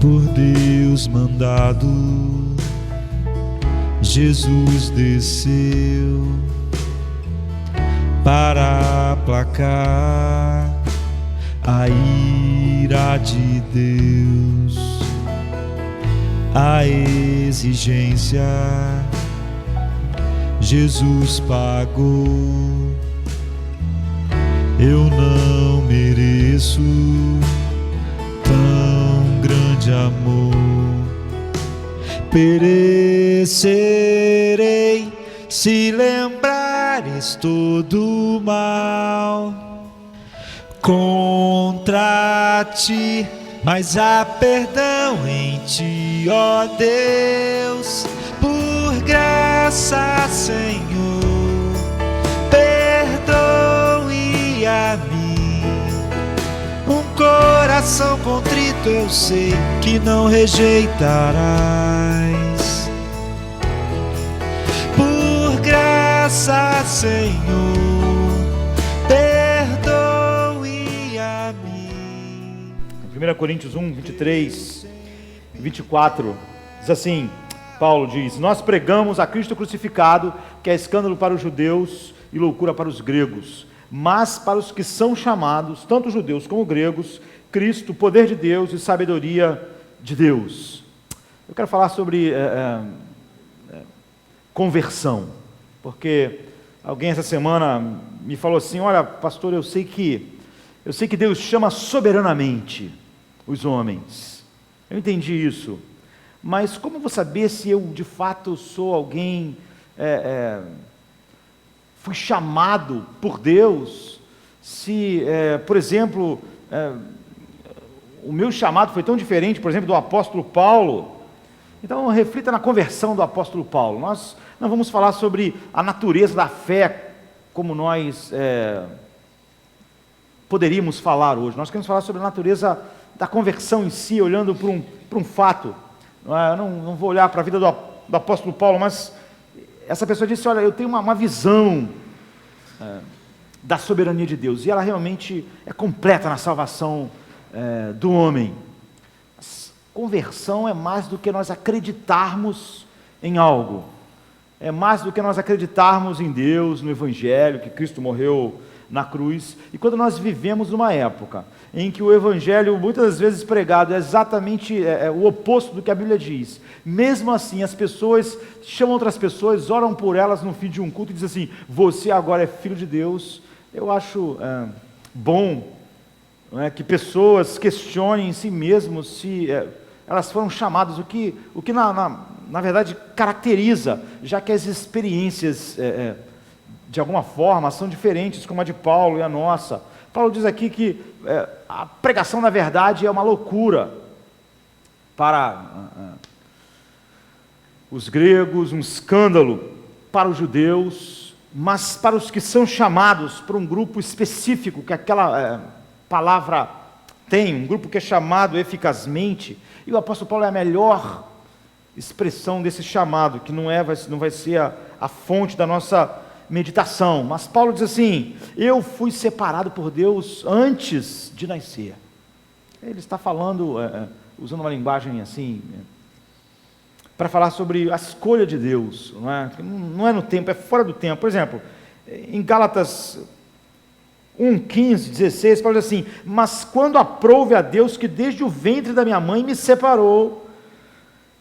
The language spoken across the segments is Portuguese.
Por Deus mandado, Jesus desceu para aplacar a ira de Deus, a exigência Jesus pagou. Eu não mereço tão grande amor. Perecerei se lembrares todo mal contra ti, mas há perdão em ti, ó Deus. Por graça, Senhor, perdoe a mim. Um coração contrito eu sei que não rejeitarás. Por graça, Senhor, perdoe a mim. 1 Coríntios 1, 23 e 24, diz assim, Paulo diz: nós pregamos a Cristo crucificado, que é escândalo para os judeus e loucura para os gregos, mas para os que são chamados, tanto judeus como gregos, Cristo, poder de Deus e sabedoria de Deus. Eu quero falar sobre conversão, porque alguém essa semana me falou assim: olha, pastor, eu sei que Deus chama soberanamente os homens. Eu entendi isso, mas como eu vou saber se eu de fato sou alguém, fui chamado por Deus, se, por exemplo, o meu chamado foi tão diferente, por exemplo, do apóstolo Paulo? Então reflita na conversão do apóstolo Paulo. Nós não vamos falar sobre a natureza da fé, como nós poderíamos falar hoje. Nós queremos falar sobre a natureza da conversão em si, olhando para um fato. Eu não vou olhar para a vida do apóstolo Paulo, mas essa pessoa disse: olha, eu tenho uma visão da soberania de Deus, e ela realmente é completa na salvação do homem. Conversão é mais do que nós acreditarmos em algo, é mais do que nós acreditarmos em Deus, no Evangelho, que Cristo morreu na cruz. E quando nós vivemos numa época em que o Evangelho, muitas das vezes pregado, é exatamente o oposto do que a Bíblia diz, mesmo assim as pessoas chamam outras pessoas, oram por elas no fim de um culto e dizem assim: você agora é filho de Deus. Eu acho bom, não é, que pessoas questionem em si mesmos se elas foram chamadas, o que na verdade caracteriza, já que as experiências de alguma forma são diferentes, como a de Paulo e a nossa. Paulo diz aqui que a pregação da verdade é uma loucura para os gregos, um escândalo para os judeus, mas para os que são chamados para um grupo específico que aquela palavra tem, um grupo que é chamado eficazmente. E o apóstolo Paulo é a melhor expressão desse chamado, que não vai ser a fonte da nossa meditação, mas Paulo diz assim: eu fui separado por Deus antes de nascer. Ele está falando, usando uma linguagem assim, para falar sobre a escolha de Deus, não é no tempo, é fora do tempo. Por exemplo, em Gálatas 1:15, 16, Paulo diz assim: mas quando aprouve a Deus que desde o ventre da minha mãe me separou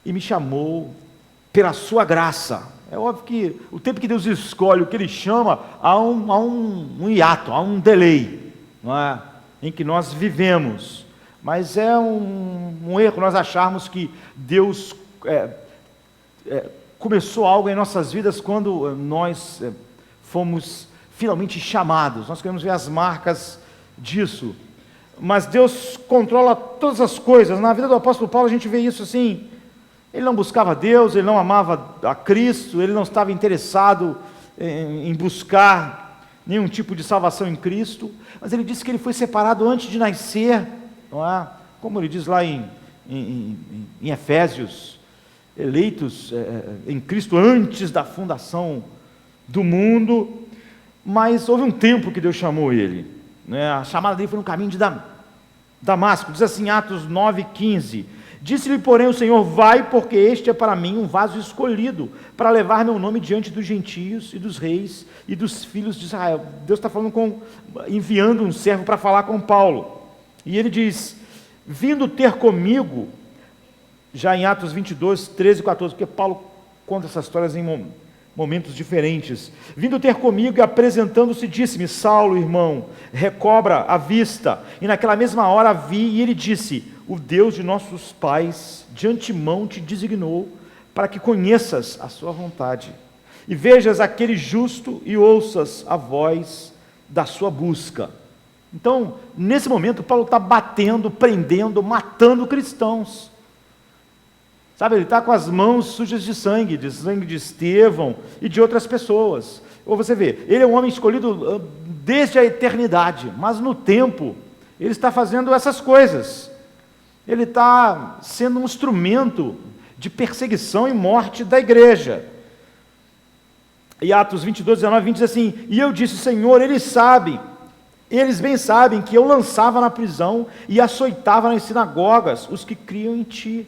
e me chamou pela sua graça. É óbvio que o tempo que Deus escolhe, o que Ele chama, há um hiato, há um delay, não é? Em que nós vivemos. Mas é um erro nós acharmos que Deus começou algo em nossas vidas quando nós fomos finalmente chamados. Nós queremos ver as marcas disso. Mas Deus controla todas as coisas. Na vida do apóstolo Paulo a gente vê isso assim. Ele não buscava Deus, ele não amava a Cristo, ele não estava interessado em buscar nenhum tipo de salvação em Cristo, mas ele disse que ele foi separado antes de nascer, não é? Como ele diz lá em Efésios, eleitos em Cristo antes da fundação do mundo. Mas houve um tempo que Deus chamou ele, né? A chamada dele foi no caminho de Damasco. Diz assim, Atos 9:15. Disse-lhe, porém, o Senhor, vai, porque este é para mim um vaso escolhido, para levar meu nome diante dos gentios e dos reis e dos filhos de Israel. Deus está enviando um servo para falar com Paulo. E ele diz, vindo ter comigo, já em Atos 22, 13 e 14, porque Paulo conta essas histórias em momentos diferentes. Vindo ter comigo e apresentando-se, disse-me, Saulo, irmão, recobra a vista. E naquela mesma hora vi, e ele disse, o Deus de nossos pais de antemão te designou para que conheças a sua vontade e vejas aquele justo e ouças a voz da sua busca. Então, nesse momento, Paulo está batendo, prendendo, matando cristãos. Sabe, ele está com as mãos sujas de sangue de Estevão e de outras pessoas. Ou você vê, ele é um homem escolhido desde a eternidade, mas no tempo, ele está fazendo essas coisas. Ele está sendo um instrumento de perseguição e morte da igreja. E Atos 22, 19, 20 diz assim, e eu disse, Senhor, eles bem sabem que eu lançava na prisão e açoitava nas sinagogas os que criam em ti.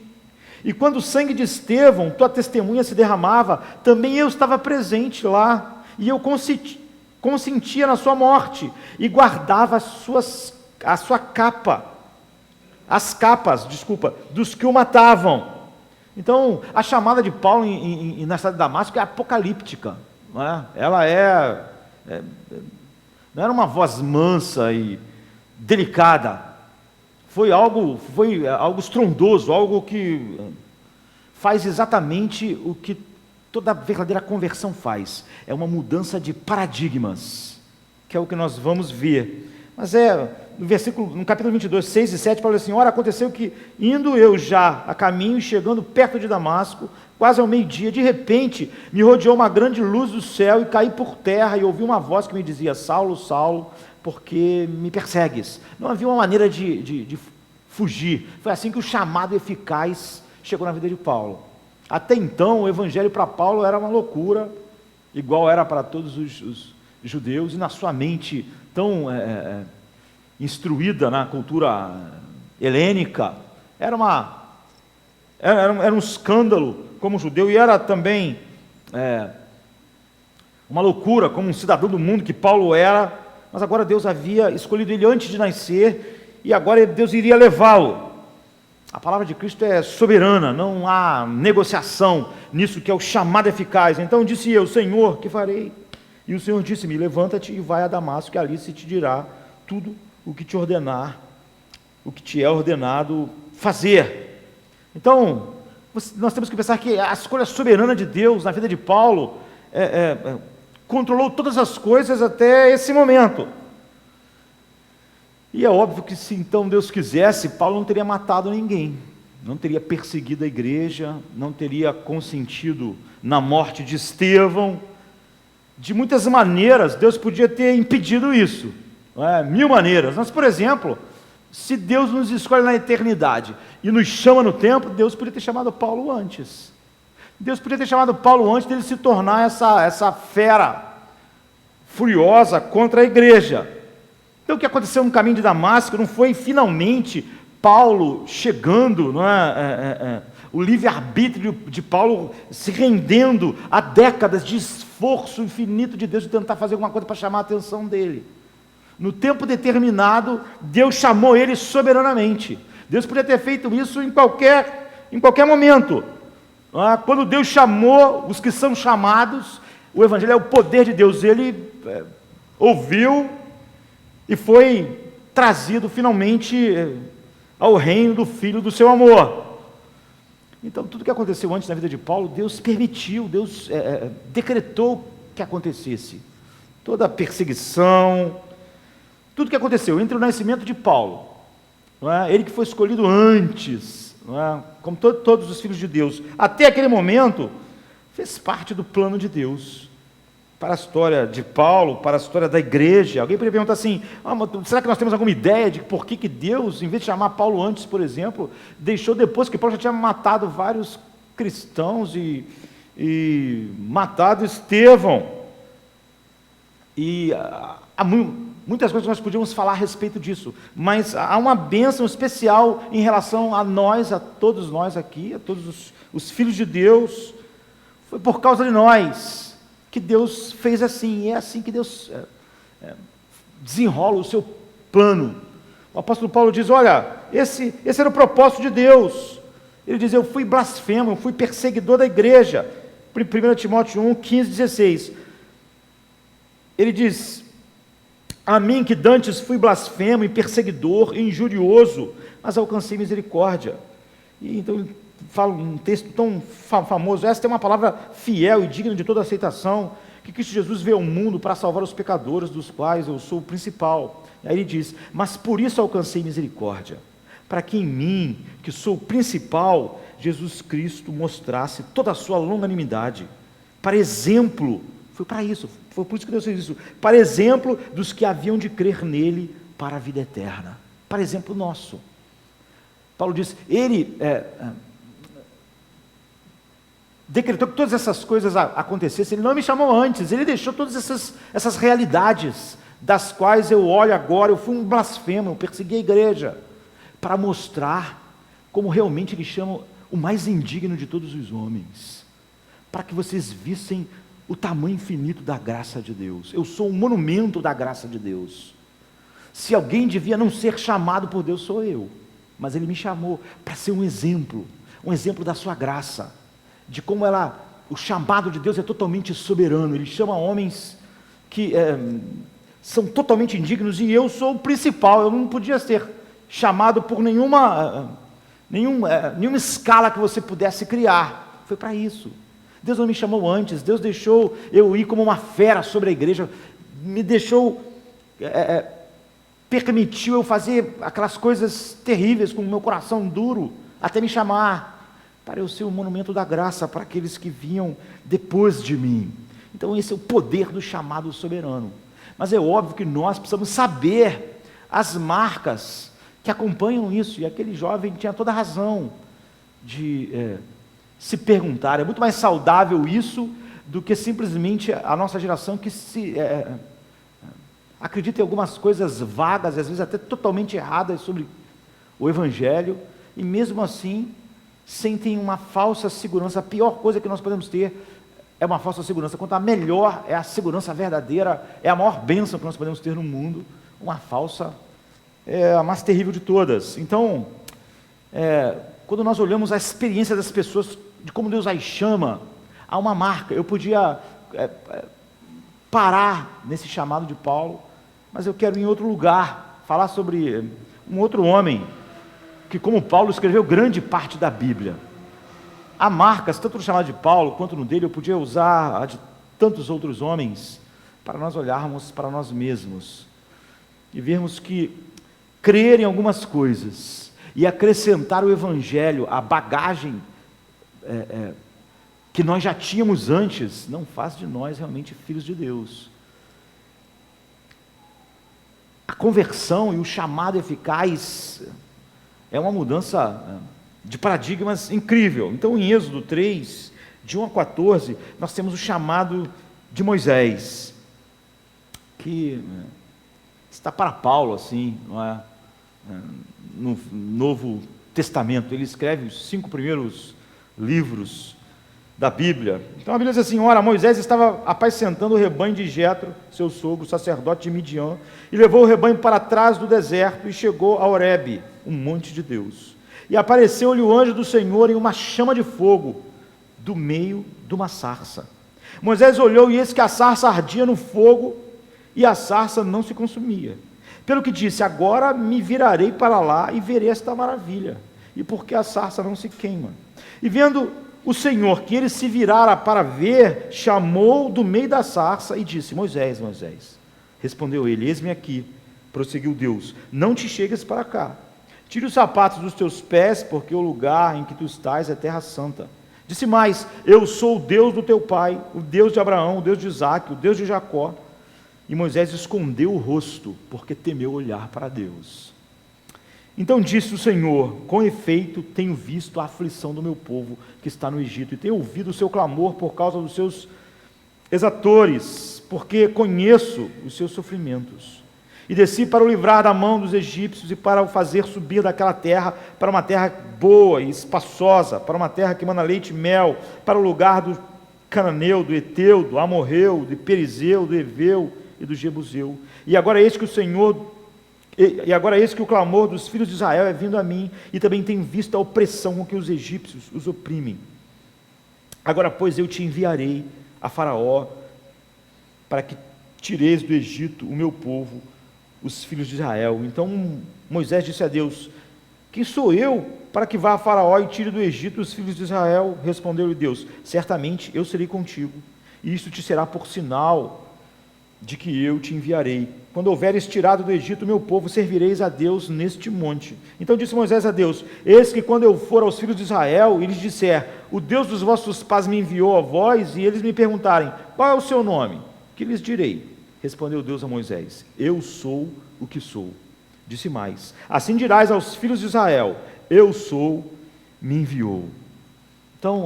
E quando o sangue de Estevão, tua testemunha, se derramava, também eu estava presente lá, e eu consentia na sua morte, e guardava a sua capa, as capas, dos que o matavam. Então, a chamada de Paulo na cidade de Damasco é apocalíptica, não é? Ela não era uma voz mansa e delicada, foi algo estrondoso, algo que faz exatamente o que toda verdadeira conversão faz, é uma mudança de paradigmas, que é o que nós vamos ver. Mas no capítulo 22, 6 e 7, Paulo diz assim, ora, aconteceu que, indo eu já a caminho e chegando perto de Damasco, quase ao meio-dia, de repente, me rodeou uma grande luz do céu e caí por terra e ouvi uma voz que me dizia, Saulo, Saulo, porque me persegues. Não havia uma maneira de fugir. Foi assim que o chamado eficaz chegou na vida de Paulo. Até então, o evangelho para Paulo era uma loucura, igual era para todos os judeus, e na sua mente tão instruída na cultura helênica, era um escândalo como judeu, e era também uma loucura como um cidadão do mundo que Paulo era, mas agora Deus havia escolhido ele antes de nascer, e agora Deus iria levá-lo. A palavra de Cristo é soberana, não há negociação nisso que é o chamado eficaz. Então disse eu, Senhor, que farei? E o Senhor disse-me, levanta-te e vai a Damasco, que ali se te dirá tudo o que te é ordenado fazer. Então, nós temos que pensar que a escolha soberana de Deus na vida de Paulo controlou todas as coisas até esse momento. E é óbvio que se então Deus quisesse, Paulo não teria matado ninguém, não teria perseguido a igreja, não teria consentido na morte de Estevão. De muitas maneiras, Deus podia ter impedido isso, mil maneiras. Mas, por exemplo, se Deus nos escolhe na eternidade e nos chama no tempo, Deus podia ter chamado Paulo antes. Deus podia ter chamado Paulo antes dele se tornar essa fera furiosa contra a igreja. Então, o que aconteceu no caminho de Damasco não foi finalmente Paulo chegando, o livre-arbítrio de Paulo se rendendo a décadas de esforço infinito de Deus de tentar fazer alguma coisa para chamar a atenção dele. No tempo determinado, Deus chamou ele soberanamente. Deus podia ter feito isso em qualquer momento. Quando Deus chamou os que são chamados, o Evangelho é o poder de Deus. Ele ouviu e foi trazido finalmente ao reino do Filho do seu amor. Então, tudo que aconteceu antes na vida de Paulo, Deus permitiu, Deus decretou que acontecesse. Toda a perseguição, tudo que aconteceu entre o nascimento de Paulo, ele que foi escolhido antes, como todos os filhos de Deus, até aquele momento, fez parte do plano de Deus, para a história de Paulo, para a história da igreja. Alguém poderia perguntar assim, será que nós temos alguma ideia de por que Deus, em vez de chamar Paulo antes, por exemplo, deixou depois que Paulo já tinha matado vários cristãos e matado Estevão? E muitas coisas que nós podíamos falar a respeito disso, mas há uma bênção especial em relação a nós, a todos nós aqui, a todos os filhos de Deus. Foi por causa de nós que Deus fez assim, e é assim que Deus desenrola o seu plano. O apóstolo Paulo diz, olha, esse era o propósito de Deus. Ele diz, eu fui blasfemo, eu fui perseguidor da igreja. 1 Timóteo 1, 15, 16. Ele diz, a mim que dantes fui blasfemo e perseguidor e injurioso, mas alcancei misericórdia. E então ele fala um texto tão famoso, esta é uma palavra fiel e digna de toda aceitação, que Cristo Jesus veio ao mundo para salvar os pecadores, dos quais eu sou o principal. E aí ele diz, mas por isso alcancei misericórdia, para que em mim, que sou o principal, Jesus Cristo mostrasse toda a sua longanimidade, para exemplo, foi para isso, foi por isso que Deus fez isso, para exemplo dos que haviam de crer nele para a vida eterna, para exemplo nosso. Paulo diz, ele decretou que todas essas coisas acontecessem, ele não me chamou antes, ele deixou todas essas realidades, das quais eu olho agora, eu fui um blasfemo, eu persegui a igreja, para mostrar como realmente ele chama o mais indigno de todos os homens, para que vocês vissem o tamanho infinito da graça de Deus. Eu sou um monumento da graça de Deus. Se alguém devia não ser chamado por Deus, sou eu, mas ele me chamou para ser um exemplo da sua graça, de como o chamado de Deus é totalmente soberano. Ele chama homens que são totalmente indignos, e eu sou o principal. Eu não podia ser chamado por nenhuma escala que você pudesse criar. Foi para isso. Deus não me chamou antes, Deus deixou eu ir como uma fera sobre a igreja, me deixou, permitiu eu fazer aquelas coisas terríveis com o meu coração duro, até me chamar, para eu ser um monumento da graça para aqueles que vinham depois de mim. Então esse é o poder do chamado soberano. Mas é óbvio que nós precisamos saber as marcas que acompanham isso, e aquele jovem tinha toda a razão de se perguntar. É muito mais saudável isso do que simplesmente a nossa geração que acredita em algumas coisas vagas, às vezes até totalmente erradas sobre o Evangelho, e mesmo assim sentem uma falsa segurança. A pior coisa que nós podemos ter é uma falsa segurança. Quanto a melhor é a segurança verdadeira, é a maior bênção que nós podemos ter no mundo. Uma falsa é a mais terrível de todas. Então, quando nós olhamos a experiência das pessoas, de como Deus as chama, há uma marca. Eu podia parar nesse chamado de Paulo, mas eu quero ir em outro lugar, falar sobre um outro homem, que como Paulo escreveu grande parte da Bíblia. Há marcas, tanto no chamado de Paulo, quanto no dele, eu podia usar a de tantos outros homens, para nós olharmos para nós mesmos, e vermos que crer em algumas coisas, e acrescentar o Evangelho, a bagagem que nós já tínhamos antes, não faz de nós realmente filhos de Deus. A conversão e o chamado eficaz é uma mudança de paradigmas incrível. Então, em Êxodo 3, de 1 a 14, nós temos o chamado de Moisés, que está para Paulo, assim, não é? No Novo Testamento. Ele escreve os 5 primeiros livros da Bíblia. Então a Bíblia diz assim: ora, Moisés estava apacentando o rebanho de Jetro, seu sogro, sacerdote de Midian, e levou o rebanho para trás do deserto e chegou a Horebe, um monte de Deus. E apareceu-lhe o anjo do Senhor em uma chama de fogo, do meio de uma sarça. Moisés olhou e eis que a sarça ardia no fogo, e a sarça não se consumia. Pelo que disse: agora me virarei para lá e verei esta maravilha, e porque a sarça não se queima. E vendo o Senhor que ele se virara para ver, chamou do meio da sarça e disse: Moisés, Moisés. Respondeu ele: eis-me aqui. Prosseguiu Deus: não te chegues para cá. Tire os sapatos dos teus pés, porque o lugar em que tu estás é terra santa. Disse mais: eu sou o Deus do teu pai, o Deus de Abraão, o Deus de Isaque, o Deus de Jacó. E Moisés escondeu o rosto, porque temeu olhar para Deus. Então disse o Senhor: com efeito tenho visto a aflição do meu povo que está no Egito, e tenho ouvido o seu clamor por causa dos seus exatores, porque conheço os seus sofrimentos. E desci para o livrar da mão dos egípcios e para o fazer subir daquela terra para uma terra boa e espaçosa, para uma terra que mana leite e mel, para o lugar do cananeu, do eteu, do amorreu, do perizeu, do eveu e do jebuseu. E agora eis que o clamor dos filhos de Israel é vindo a mim, e também tenho visto a opressão com que os egípcios os oprimem. Agora, pois, eu te enviarei a Faraó, para que tireis do Egito o meu povo, os filhos de Israel. Então Moisés disse a Deus: quem sou eu para que vá a Faraó e tire do Egito os filhos de Israel? Respondeu-lhe Deus: certamente eu serei contigo, e isto te será por sinal de que eu te enviarei. Quando houveres tirado do Egito o meu povo, servireis a Deus neste monte. Então disse Moisés a Deus: eis que quando eu for aos filhos de Israel e lhes disser, o Deus dos vossos pais me enviou a vós, e eles me perguntarem, qual é o seu nome? Que lhes direi? Respondeu Deus a Moisés: eu sou o que sou. Disse mais: assim dirás aos filhos de Israel, eu sou, me enviou. Então,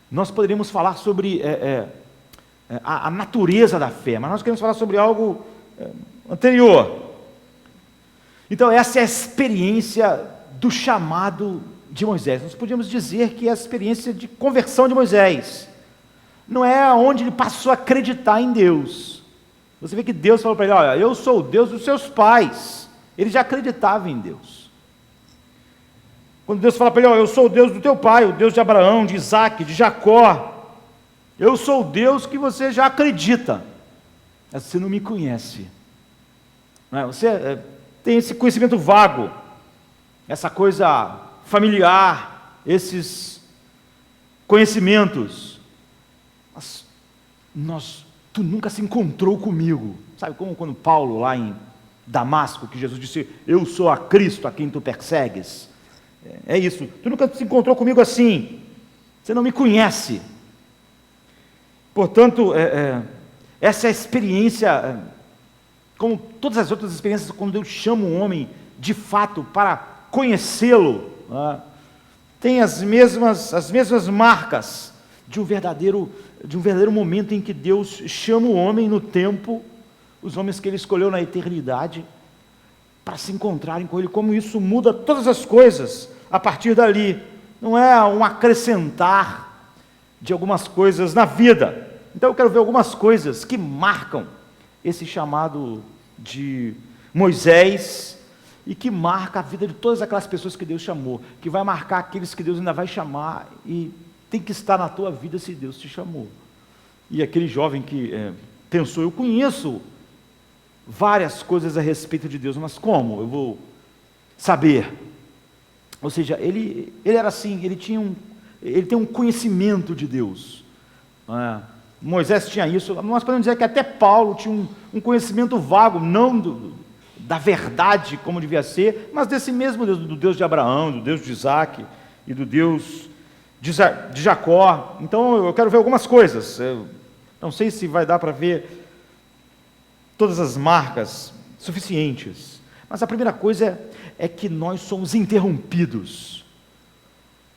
nós poderíamos falar sobre a natureza da fé, mas nós queremos falar sobre algo anterior. Então, essa é a experiência do chamado de Moisés. Nós podíamos dizer que é a experiência de conversão de Moisés. Não é onde ele passou a acreditar em Deus. Você vê que Deus falou para ele: olha, eu sou o Deus dos seus pais. Ele já acreditava em Deus. Quando Deus fala para ele: olha, eu sou o Deus do teu pai, o Deus de Abraão, de Isaac, de Jacó. Eu sou o Deus que você já acredita. Mas você não me conhece. Não é? Você tem esse conhecimento vago, essa coisa familiar, esses conhecimentos. Mas tu nunca se encontrou comigo. Sabe como quando Paulo lá em Damasco, que Jesus disse: eu sou a Cristo a quem tu persegues. É isso, tu nunca se encontrou comigo assim, você não me conhece. Portanto, essa é a experiência, como todas as outras experiências, quando Deus chama um homem de fato para conhecê-lo, tem as mesmas marcas de um verdadeiro momento em que Deus chama o homem no tempo, os homens que Ele escolheu na eternidade, para se encontrarem com Ele. Como isso muda todas as coisas a partir dali. Não é um acrescentar de algumas coisas na vida. Então eu quero ver algumas coisas que marcam esse chamado de Moisés e que marca a vida de todas aquelas pessoas que Deus chamou, que vai marcar aqueles que Deus ainda vai chamar e tem que estar na tua vida se Deus te chamou. E aquele jovem que pensou: eu conheço várias coisas a respeito de Deus, mas como eu vou saber? Ou seja, ele era assim, ele tem um conhecimento de Deus. Moisés tinha isso. Nós podemos dizer que até Paulo tinha um conhecimento vago, não da verdade como devia ser, mas desse mesmo Deus, do Deus de Abraão, do Deus de Isaac e do Deus de Jacó. Então eu quero ver algumas coisas. Eu não sei se vai dar para ver todas as marcas suficientes, mas a primeira coisa é que nós somos interrompidos.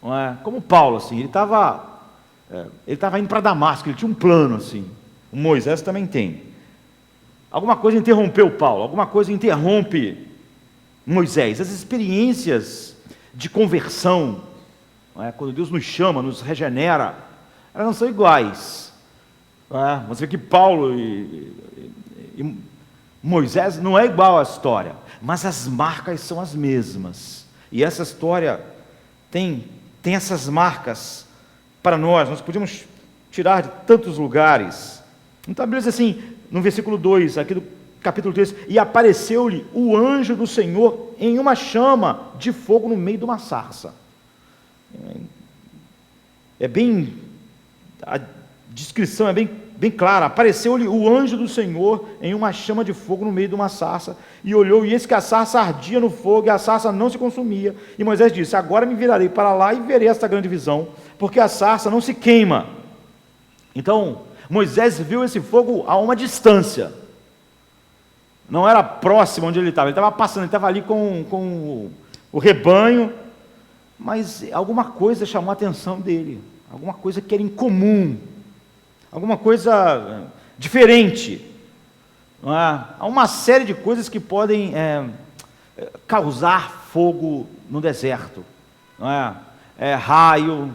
Não é? Como Paulo, assim, ele estava indo para Damasco, ele tinha um plano assim. O Moisés também tem. Alguma coisa interrompeu Paulo, alguma coisa interrompe Moisés. As experiências de conversão, quando Deus nos chama, nos regenera, elas não são iguais. Você vê que Paulo e Moisés não é igual a história, mas as marcas são as mesmas. E essa história tem essas marcas para nós podemos tirar de tantos lugares. Então a Bíblia diz assim, no versículo 2, aqui do capítulo 3, e apareceu-lhe o anjo do Senhor em uma chama de fogo no meio de uma sarça. A descrição é bem clara. Apareceu-lhe o anjo do Senhor em uma chama de fogo no meio de uma sarça, e olhou, e eis que a sarça ardia no fogo, e a sarça não se consumia. E Moisés disse: agora me virarei para lá e verei esta grande visão, porque a sarça não se queima. Então, Moisés viu esse fogo a uma distância. Não era próximo onde ele estava passando, ele estava ali com o rebanho, mas alguma coisa chamou a atenção dele, alguma coisa que era incomum, alguma coisa diferente. não é? Há uma série de coisas que podem causar fogo no deserto, não é? Raio,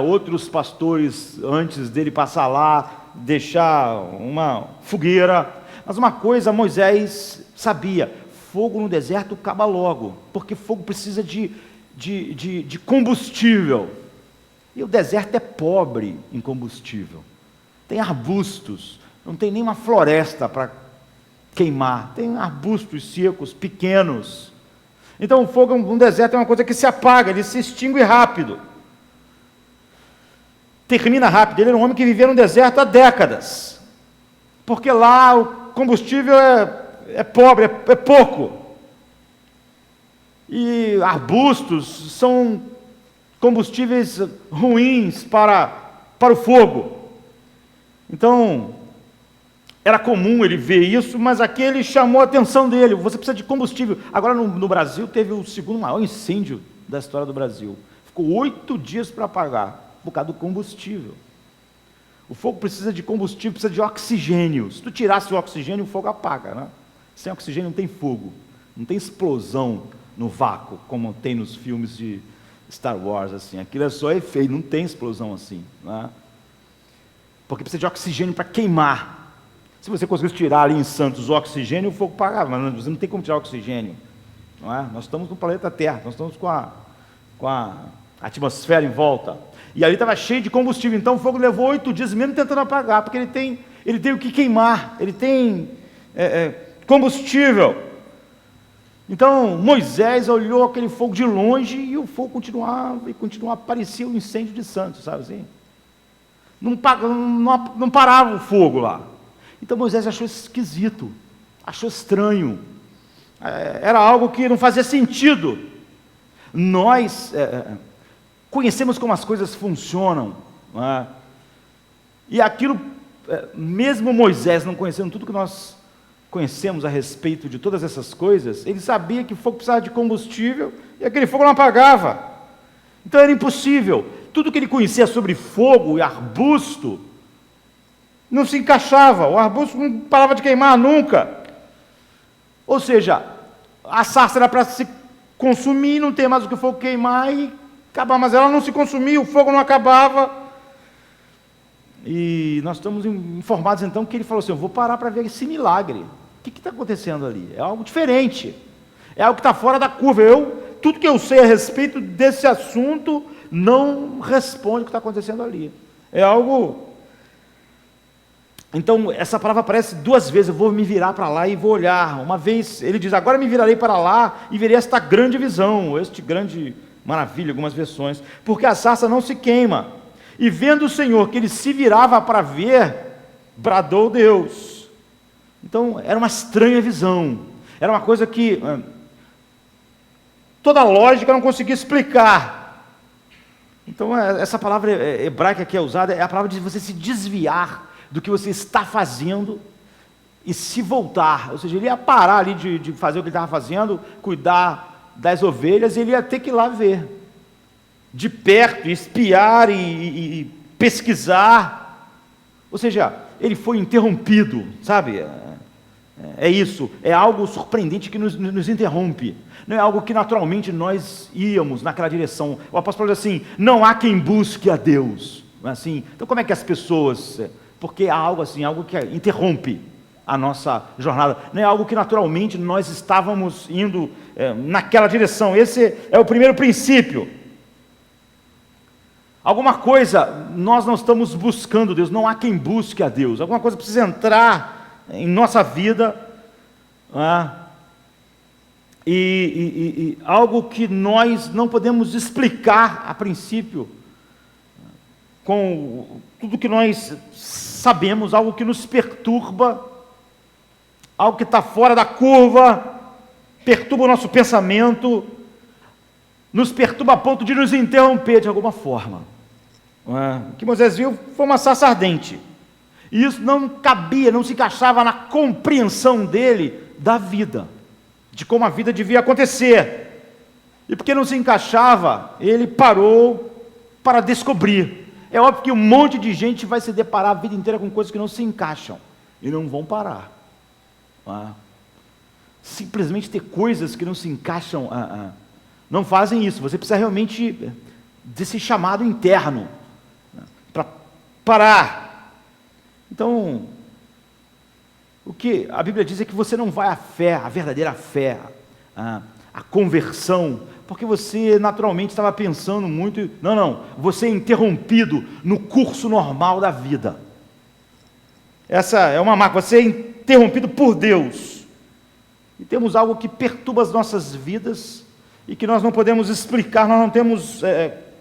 outros pastores, antes dele passar lá, deixar uma fogueira. Mas uma coisa Moisés sabia: fogo no deserto acaba logo, porque fogo precisa de combustível. E o deserto é pobre em combustível. Tem arbustos, não tem nem uma floresta para queimar. Tem arbustos secos, pequenos. Então o fogo no deserto é uma coisa que se apaga, ele se extingue rápido. Termina rápido. Ele era um homem que vivia no deserto há décadas. Porque lá o combustível é pobre, é pouco. E arbustos são combustíveis ruins para o fogo. Então, era comum ele ver isso, mas aqui ele chamou a atenção dele: você precisa de combustível. Agora no Brasil teve o segundo maior incêndio da história do Brasil. Ficou 8 dias para apagar, por causa do combustível. O fogo precisa de combustível, precisa de oxigênio. Se tu tirasse o oxigênio, o fogo apaga, né? Sem oxigênio não tem fogo, não tem explosão no vácuo, como tem nos filmes de Star Wars, assim. Aquilo é só efeito, não tem explosão assim, né? Porque precisa de oxigênio para queimar. Se você conseguisse tirar ali em Santos o oxigênio, o fogo pagava, mas você não tem como tirar oxigênio, não é? Nós estamos no planeta Terra, nós estamos com a atmosfera em volta, e ali estava cheio de combustível. Então o fogo levou 8 dias mesmo tentando apagar, porque ele tem o que queimar, ele tem combustível. Então Moisés olhou aquele fogo de longe e o fogo continuava, parecia o incêndio de Santos, sabe assim? Não parava o fogo lá. Então Moisés achou esquisito, achou estranho, era algo que não fazia sentido. Nós conhecemos como as coisas funcionam, não é? E aquilo, mesmo Moisés não conhecendo tudo que nós conhecemos a respeito de todas essas coisas, ele sabia que o fogo precisava de combustível e aquele fogo não apagava. Então era impossível. Tudo que ele conhecia sobre fogo e arbusto não se encaixava. O arbusto não parava de queimar nunca. Ou seja, a sarça era para se consumir, não tem mais o que o fogo queimar e acabar, mas ela não se consumia, o fogo não acabava. E nós estamos informados então que ele falou assim: eu vou parar para ver esse milagre. O que está acontecendo ali? É algo diferente, é algo que está fora da curva. Tudo que eu sei a respeito desse assunto não responde o que está acontecendo ali. É algo... Então essa palavra aparece 2 vezes: eu vou me virar para lá e vou olhar. Uma vez ele diz: agora me virarei para lá e verei esta grande visão, este grande maravilha, algumas versões, porque a sarça não se queima. E vendo o Senhor que ele se virava para ver, bradou Deus. Então era uma estranha visão, era uma coisa que toda a lógica não conseguia explicar. Então essa palavra hebraica que é usada é a palavra de você se desviar do que você está fazendo e se voltar. Ou seja, ele ia parar ali de fazer o que ele estava fazendo, cuidar das ovelhas, e ele ia ter que ir lá ver de perto, espiar e pesquisar. Ou seja, ele foi interrompido, sabe? É isso, é algo surpreendente que nos interrompe. Não é algo que naturalmente nós íamos naquela direção. O apóstolo diz assim: não há quem busque a Deus. Não é assim? Então como é que as pessoas... Porque há algo assim, algo que interrompe a nossa jornada. Não é algo que naturalmente nós estávamos indo naquela direção. Esse é o primeiro princípio. Alguma coisa nós não estamos buscando Deus, não há quem busque a Deus. Alguma coisa precisa entrar em nossa vida, e algo que nós não podemos explicar a princípio, com tudo que nós sabemos, algo que nos perturba, algo que está fora da curva, perturba o nosso pensamento, nos perturba a ponto de nos interromper de alguma forma. O que Moisés viu foi uma sarça ardente, e isso não cabia, não se encaixava na compreensão dele da vida, de como a vida devia acontecer. E porque não se encaixava, ele parou para descobrir. É óbvio que um monte de gente vai se deparar a vida inteira com coisas que não se encaixam e não vão parar. Simplesmente ter coisas que não se encaixam, não fazem isso. Você precisa realmente desse chamado interno para parar. Então, o que a Bíblia diz é que você não vai à fé, a verdadeira fé, a conversão, porque você naturalmente estava pensando muito. Não, você é interrompido no curso normal da vida. Essa é uma marca, você é interrompido por Deus. E temos algo que perturba as nossas vidas e que nós não podemos explicar, nós não temos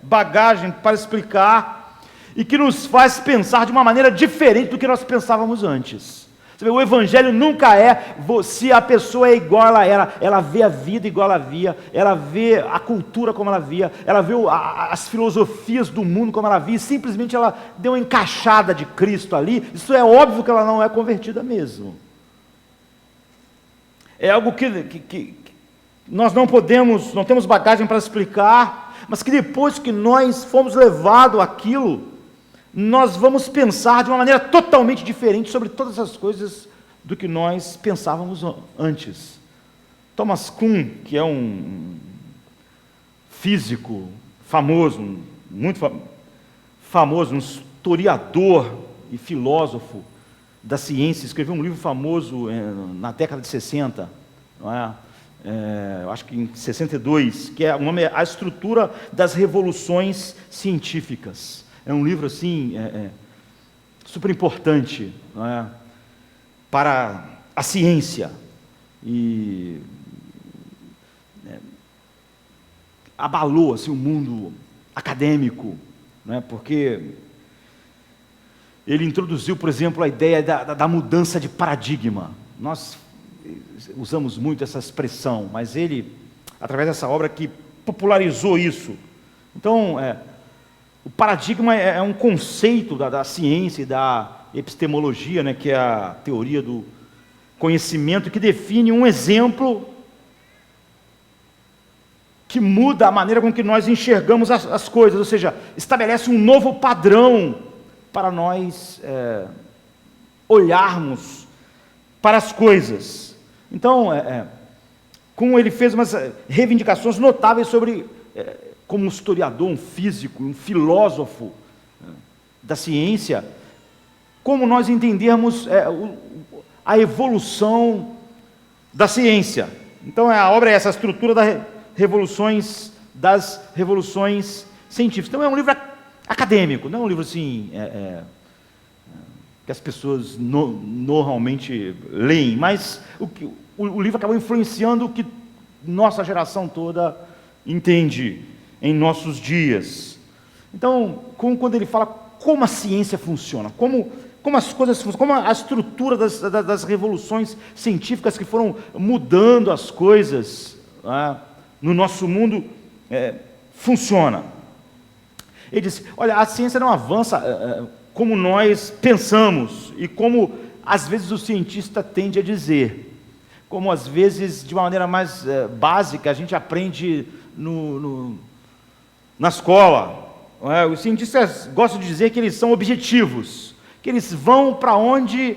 bagagem para explicar, e que nos faz pensar de uma maneira diferente do que nós pensávamos antes. Você vê, o Evangelho nunca é se a pessoa é igual ela era, ela vê a vida igual ela via, ela vê a cultura como ela via, ela vê as filosofias do mundo como ela via, e simplesmente ela deu uma encaixada de Cristo ali. Isso é óbvio que ela não é convertida mesmo. É algo que nós não temos bagagem para explicar, mas que depois que nós fomos levados àquilo, nós vamos pensar de uma maneira totalmente diferente sobre todas as coisas do que nós pensávamos antes. Thomas Kuhn, que é um físico famoso, muito famoso, um historiador e filósofo da ciência, escreveu um livro famoso na década de 60, não é? Eu acho que em 62, que é a estrutura das revoluções científicas. É um livro assim super importante, não é? Para a ciência, e abalou assim, o mundo acadêmico, não é? Porque ele introduziu, por exemplo, a ideia da mudança de paradigma. Nós usamos muito essa expressão, mas ele, através dessa obra, que popularizou isso. Então, o paradigma é um conceito da ciência e da epistemologia, né, que é a teoria do conhecimento, que define um exemplo que muda a maneira com que nós enxergamos as coisas, ou seja, estabelece um novo padrão para nós olharmos para as coisas. Então, como ele fez umas reivindicações notáveis sobre, como um historiador, um físico, um filósofo da ciência, como nós entendermos a evolução da ciência. Então, a obra é essa, a estrutura das revoluções científicas. Então, é um livro acadêmico, não é um livro assim que as pessoas normalmente leem, mas o livro acabou influenciando o que nossa geração toda entende em nossos dias. Então, quando ele fala como a ciência funciona, como as coisas funcionam, como a estrutura das revoluções científicas que foram mudando as coisas no nosso mundo funciona. Ele disse, olha, a ciência não avança como nós pensamos, e como às vezes o cientista tende a dizer, como às vezes de uma maneira mais básica a gente aprende na escola. Os cientistas gostam de dizer que eles são objetivos, que eles vão para onde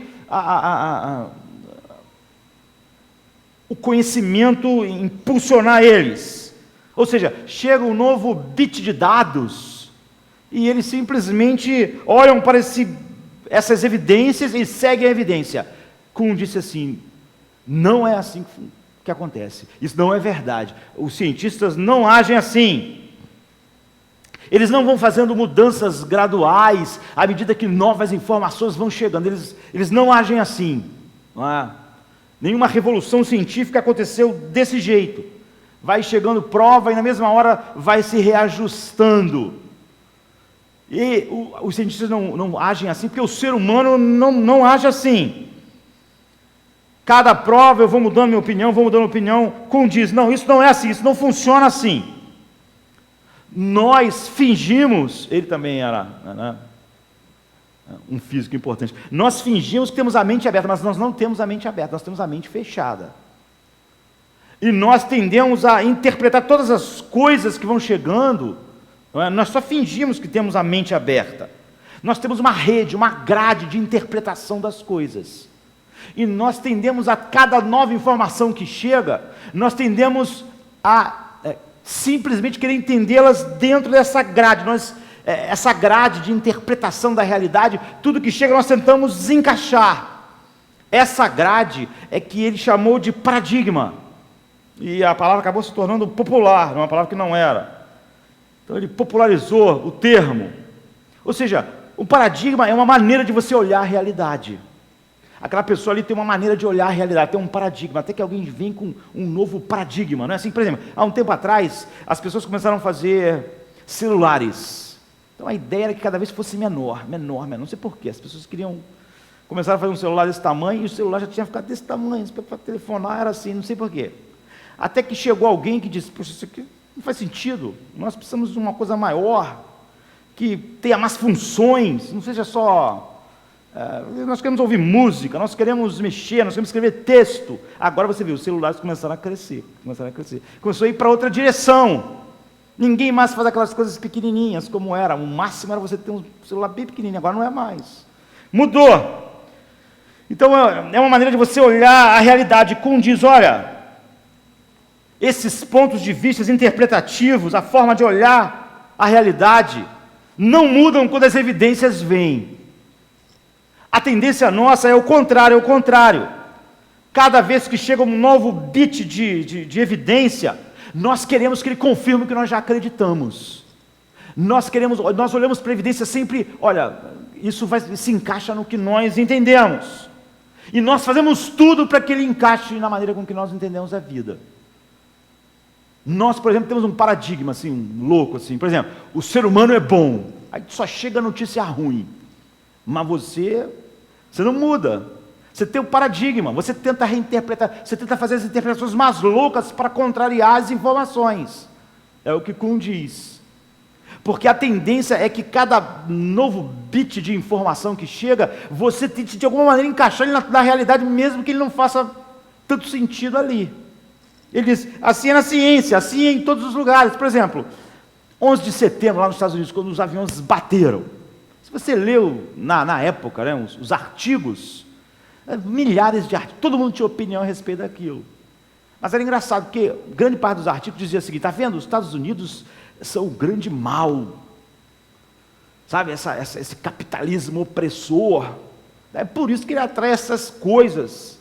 o conhecimento impulsionar eles. Ou seja, chega um novo bit de dados e eles simplesmente olham para essas evidências e seguem a evidência. Kuhn disse assim, não é assim que acontece, isso não é verdade, os cientistas não agem assim, eles não vão fazendo mudanças graduais à medida que novas informações vão chegando, eles não agem assim, não é? Nenhuma revolução científica aconteceu desse jeito, vai chegando prova e na mesma hora vai se reajustando. E os cientistas não agem assim, porque o ser humano não age assim. Cada prova eu vou mudando minha opinião, Kuhn diz, não, isso não é assim, isso não funciona assim. Nós fingimos, ele também era um físico importante, nós fingimos que temos a mente aberta, mas nós não temos a mente aberta, nós temos a mente fechada. E nós tendemos a interpretar todas as coisas que vão chegando, nós só fingimos que temos a mente aberta. Nós temos uma rede, uma grade de interpretação das coisas. E nós tendemos a cada nova informação que chega, nós tendemos a simplesmente querer entendê-las dentro dessa grade. Essa grade de interpretação da realidade, tudo que chega nós tentamos desencaixar. Essa grade é que ele chamou de paradigma. E a palavra acabou se tornando popular, uma palavra que não era. Então ele popularizou o termo. Ou seja, o paradigma é uma maneira de você olhar a realidade. Aquela pessoa ali tem uma maneira de olhar a realidade, tem um paradigma, até que alguém vem com um novo paradigma, não é assim? Por exemplo, há um tempo atrás, as pessoas começaram a fazer celulares. Então a ideia era que cada vez fosse menor, não sei porquê, as pessoas começaram a fazer um celular desse tamanho, e o celular já tinha ficado desse tamanho, para telefonar era assim, não sei porquê. Até que chegou alguém que disse, poxa, isso aqui não faz sentido, nós precisamos de uma coisa maior, que tenha mais funções, não seja só... nós queremos ouvir música, nós queremos mexer, nós queremos escrever texto. Agora você viu, os celulares começaram a crescer. Começou a ir para outra direção. Ninguém mais faz aquelas coisas pequenininhas como era. O máximo era você ter um celular bem pequenininho, agora não é mais. Mudou. Então é uma maneira de você olhar a realidade. Condiz, olha, esses pontos de vista interpretativos, a forma de olhar a realidade, não mudam quando as evidências vêm. A tendência nossa é o contrário, Cada vez que chega um novo bit de evidência, nós queremos que ele confirme o que nós já acreditamos. Nós olhamos para a evidência sempre, olha, isso se encaixa no que nós entendemos. E nós fazemos tudo para que ele encaixe na maneira com que nós entendemos a vida. Nós, por exemplo, temos um paradigma assim, louco assim. Por exemplo, o ser humano é bom. Aí só chega a notícia ruim. Mas você não muda. Você tem um paradigma, você tenta reinterpretar, você tenta fazer as interpretações mais loucas para contrariar as informações. É o que Kuhn diz. Porque a tendência é que cada novo bit de informação que chega, você tente de alguma maneira encaixar ele na realidade, mesmo que ele não faça tanto sentido ali. Ele diz, assim é na ciência, assim é em todos os lugares. Por exemplo, 11 de setembro, lá nos Estados Unidos, quando os aviões bateram. Se você leu na época, né, os artigos, milhares de artigos, todo mundo tinha opinião a respeito daquilo. Mas era engraçado, porque grande parte dos artigos dizia o seguinte, está vendo, os Estados Unidos são o grande mal. Sabe, esse capitalismo opressor. É por isso que ele atrai essas coisas.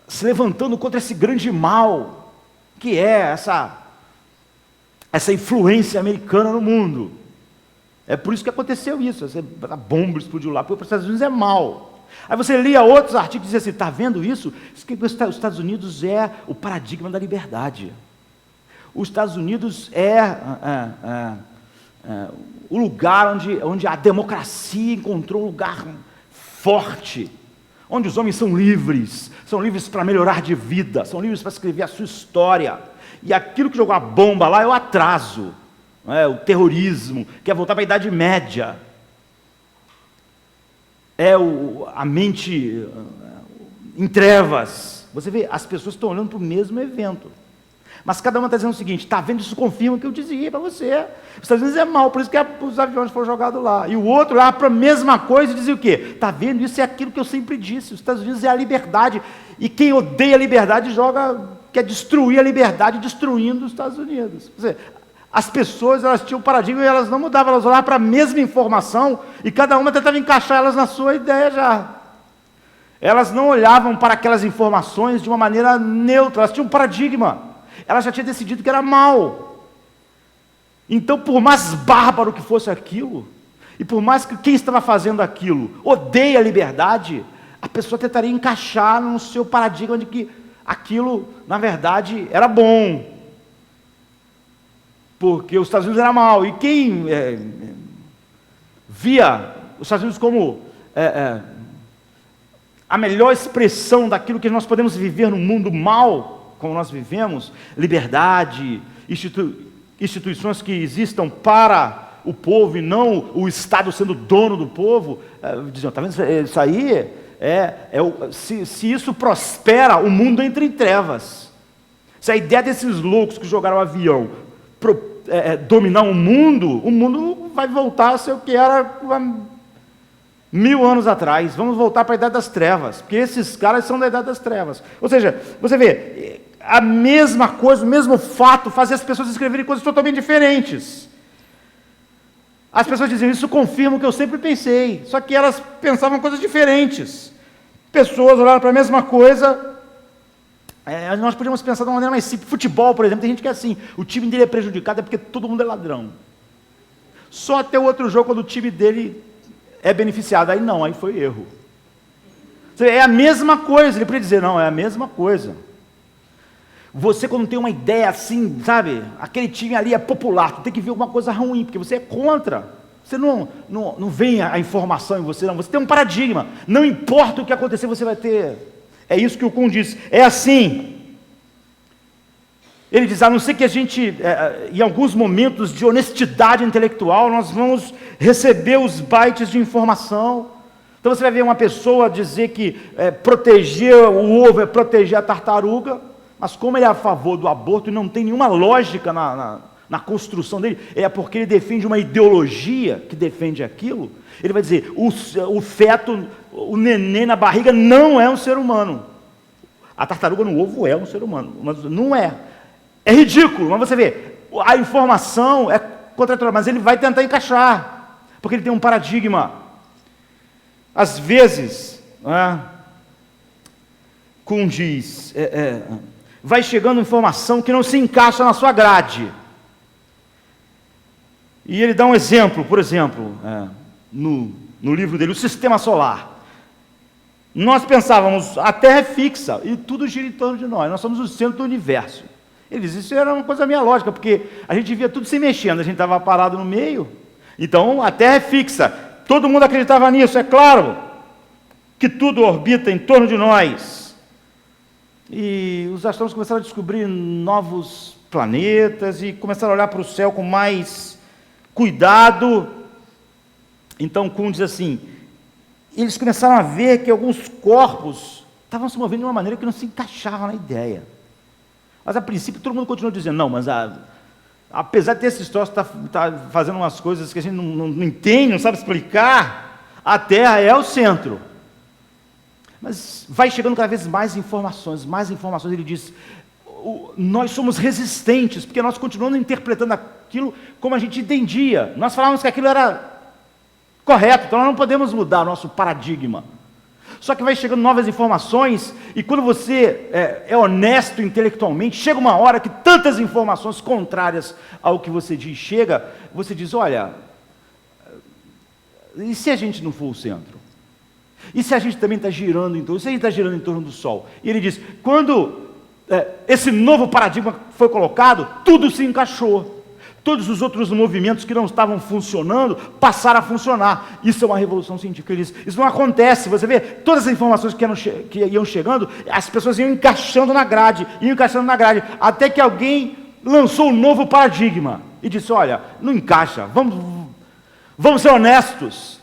Se levantando contra esse grande mal, que é essa influência americana no mundo. É por isso que aconteceu isso, a bomba explodiu lá, porque os Estados Unidos é mal. Aí você lia outros artigos e dizia assim, está vendo isso? Os Estados Unidos é o paradigma da liberdade. Os Estados Unidos o lugar onde a democracia encontrou um lugar forte, onde os homens são livres para melhorar de vida, são livres para escrever a sua história. E aquilo que jogou a bomba lá é o atraso, o terrorismo, quer voltar para a Idade Média. A mente em trevas. Você vê, as pessoas estão olhando para o mesmo evento. Mas cada uma está dizendo o seguinte, está vendo, isso confirma o que eu dizia para você. Os Estados Unidos é mal, por isso que os aviões foram jogados lá. E o outro lá para a mesma coisa e dizia o quê? Está vendo, isso é aquilo que eu sempre disse, os Estados Unidos é a liberdade. E quem odeia a liberdade quer destruir a liberdade, destruindo os Estados Unidos. Quer dizer, as pessoas, elas tinham um paradigma e elas não mudavam, elas olhavam para a mesma informação e cada uma tentava encaixar elas na sua ideia já. Elas não olhavam para aquelas informações de uma maneira neutra, elas tinham um paradigma. Ela já tinha decidido que era mal. Então, por mais bárbaro que fosse aquilo, e por mais que quem estava fazendo aquilo odeia a liberdade, a pessoa tentaria encaixar no seu paradigma de que aquilo, na verdade, era bom. Porque os Estados Unidos era mal. E quem via os Estados Unidos como a melhor expressão daquilo que nós podemos viver no mundo mal, como nós vivemos, liberdade, instituições que existam para o povo e não o Estado sendo dono do povo, diziam, está vendo, isso aí se isso prospera, o mundo entra em trevas. Se a ideia desses loucos que jogaram o avião dominar o mundo vai voltar a ser o que era 1000 anos atrás, vamos voltar para a Idade das Trevas, porque esses caras são da Idade das Trevas. Ou seja, você vê, a mesma coisa, o mesmo fato fazia as pessoas escreverem coisas totalmente diferentes. As pessoas diziam, isso confirma o que eu sempre pensei, só que elas pensavam coisas diferentes. Pessoas olharam para a mesma coisa, nós podíamos pensar de uma maneira mais simples. Futebol, por exemplo, tem gente que é assim, o time dele é prejudicado é porque todo mundo é ladrão. Só até o outro jogo, quando o time dele é beneficiado, aí não, aí foi erro. É a mesma coisa, ele podia dizer, não, é a mesma coisa. Você, quando tem uma ideia assim, sabe, aquele time ali é popular, tu tem que ver alguma coisa ruim, porque você é contra. Você não vem a informação em você, não. Você tem um paradigma. Não importa o que acontecer, você vai ter. É isso que o Kuhn diz. É assim. Ele diz, a não ser que a gente, em alguns momentos de honestidade intelectual, nós vamos receber os bytes de informação. Então você vai ver uma pessoa dizer que proteger o ovo é proteger a tartaruga, mas como ele é a favor do aborto e não tem nenhuma lógica na construção dele, é porque ele defende uma ideologia que defende aquilo, ele vai dizer, o feto, o neném na barriga não é um ser humano. A tartaruga no ovo é um ser humano, mas não é. É ridículo, mas você vê, a informação é contraditória, mas ele vai tentar encaixar, porque ele tem um paradigma. Às vezes, Kuhn diz, vai chegando informação que não se encaixa na sua grade. E ele dá um exemplo, por exemplo, no livro dele, o Sistema Solar. Nós pensávamos, a Terra é fixa e tudo gira em torno de nós somos o centro do universo. Ele diz, isso era uma coisa meio lógica, porque a gente via tudo se mexendo, a gente estava parado no meio, então a Terra é fixa, todo mundo acreditava nisso, é claro, que tudo orbita em torno de nós. E os astrônomos começaram a descobrir novos planetas e começaram a olhar para o céu com mais cuidado. Então Kuhn diz assim, eles começaram a ver que alguns corpos estavam se movendo de uma maneira que não se encaixava na ideia. Mas a princípio todo mundo continuou dizendo, não, mas apesar de ter esses troços tá fazendo umas coisas que a gente não entende, não sabe explicar, a Terra é o centro. Mas vai chegando cada vez mais informações, ele diz, nós somos resistentes, porque nós continuamos interpretando aquilo como a gente entendia. Nós falávamos que aquilo era correto, então nós não podemos mudar o nosso paradigma. Só que vai chegando novas informações, e quando você é honesto intelectualmente, chega uma hora que tantas informações contrárias ao que você diz chega, você diz, olha, e se a gente não for o centro? E se a gente também está girando em torno, se a gente está girando em torno do Sol? E ele diz, quando esse novo paradigma foi colocado, tudo se encaixou. Todos os outros movimentos que não estavam funcionando passaram a funcionar. Isso é uma revolução científica. Ele diz, isso não acontece. Você vê, todas as informações que iam chegando, as pessoas iam encaixando na grade, até que alguém lançou um novo paradigma e disse, olha, não encaixa, vamos ser honestos.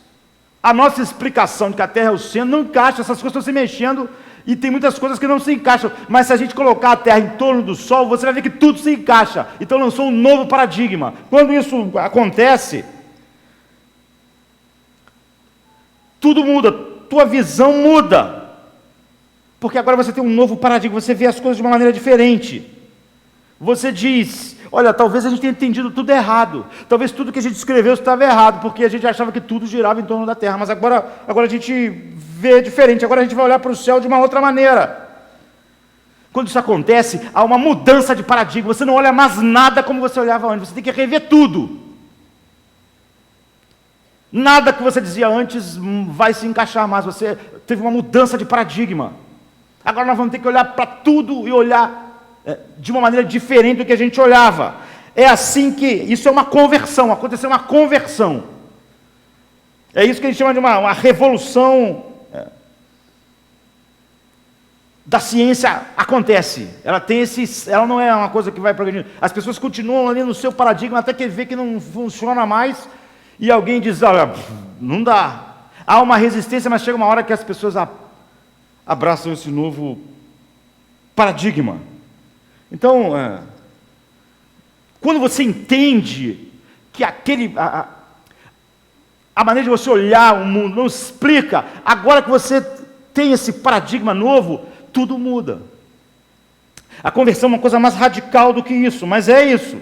A nossa explicação de que a Terra é o centro não encaixa, essas coisas estão se mexendo e tem muitas coisas que não se encaixam, mas se a gente colocar a Terra em torno do Sol, você vai ver que tudo se encaixa. Então lançou um novo paradigma. Quando isso acontece, tudo muda, tua visão muda, porque agora você tem um novo paradigma, você vê as coisas de uma maneira diferente. Você diz, olha, talvez a gente tenha entendido tudo errado, talvez tudo que a gente escreveu estava errado, porque a gente achava que tudo girava em torno da Terra, mas agora a gente vê diferente, agora a gente vai olhar para o céu de uma outra maneira. Quando isso acontece, há uma mudança de paradigma, você não olha mais nada como você olhava antes, você tem que rever tudo. Nada que você dizia antes vai se encaixar mais, você teve uma mudança de paradigma. Agora nós vamos ter que olhar para tudo e olhar de uma maneira diferente do que a gente olhava. É assim que, isso é uma conversão, aconteceu uma conversão. É isso que a gente chama de uma revolução da ciência. Acontece, ela não é uma coisa que vai progredindo, as pessoas continuam ali no seu paradigma, até que vê que não funciona mais, e alguém diz, olha, não dá, há uma resistência, mas chega uma hora que as pessoas abraçam esse novo paradigma. Então, quando você entende que a maneira de você olhar o mundo, não explica. Agora que você tem esse paradigma novo, tudo muda. A conversão é uma coisa mais radical do que isso, mas é isso.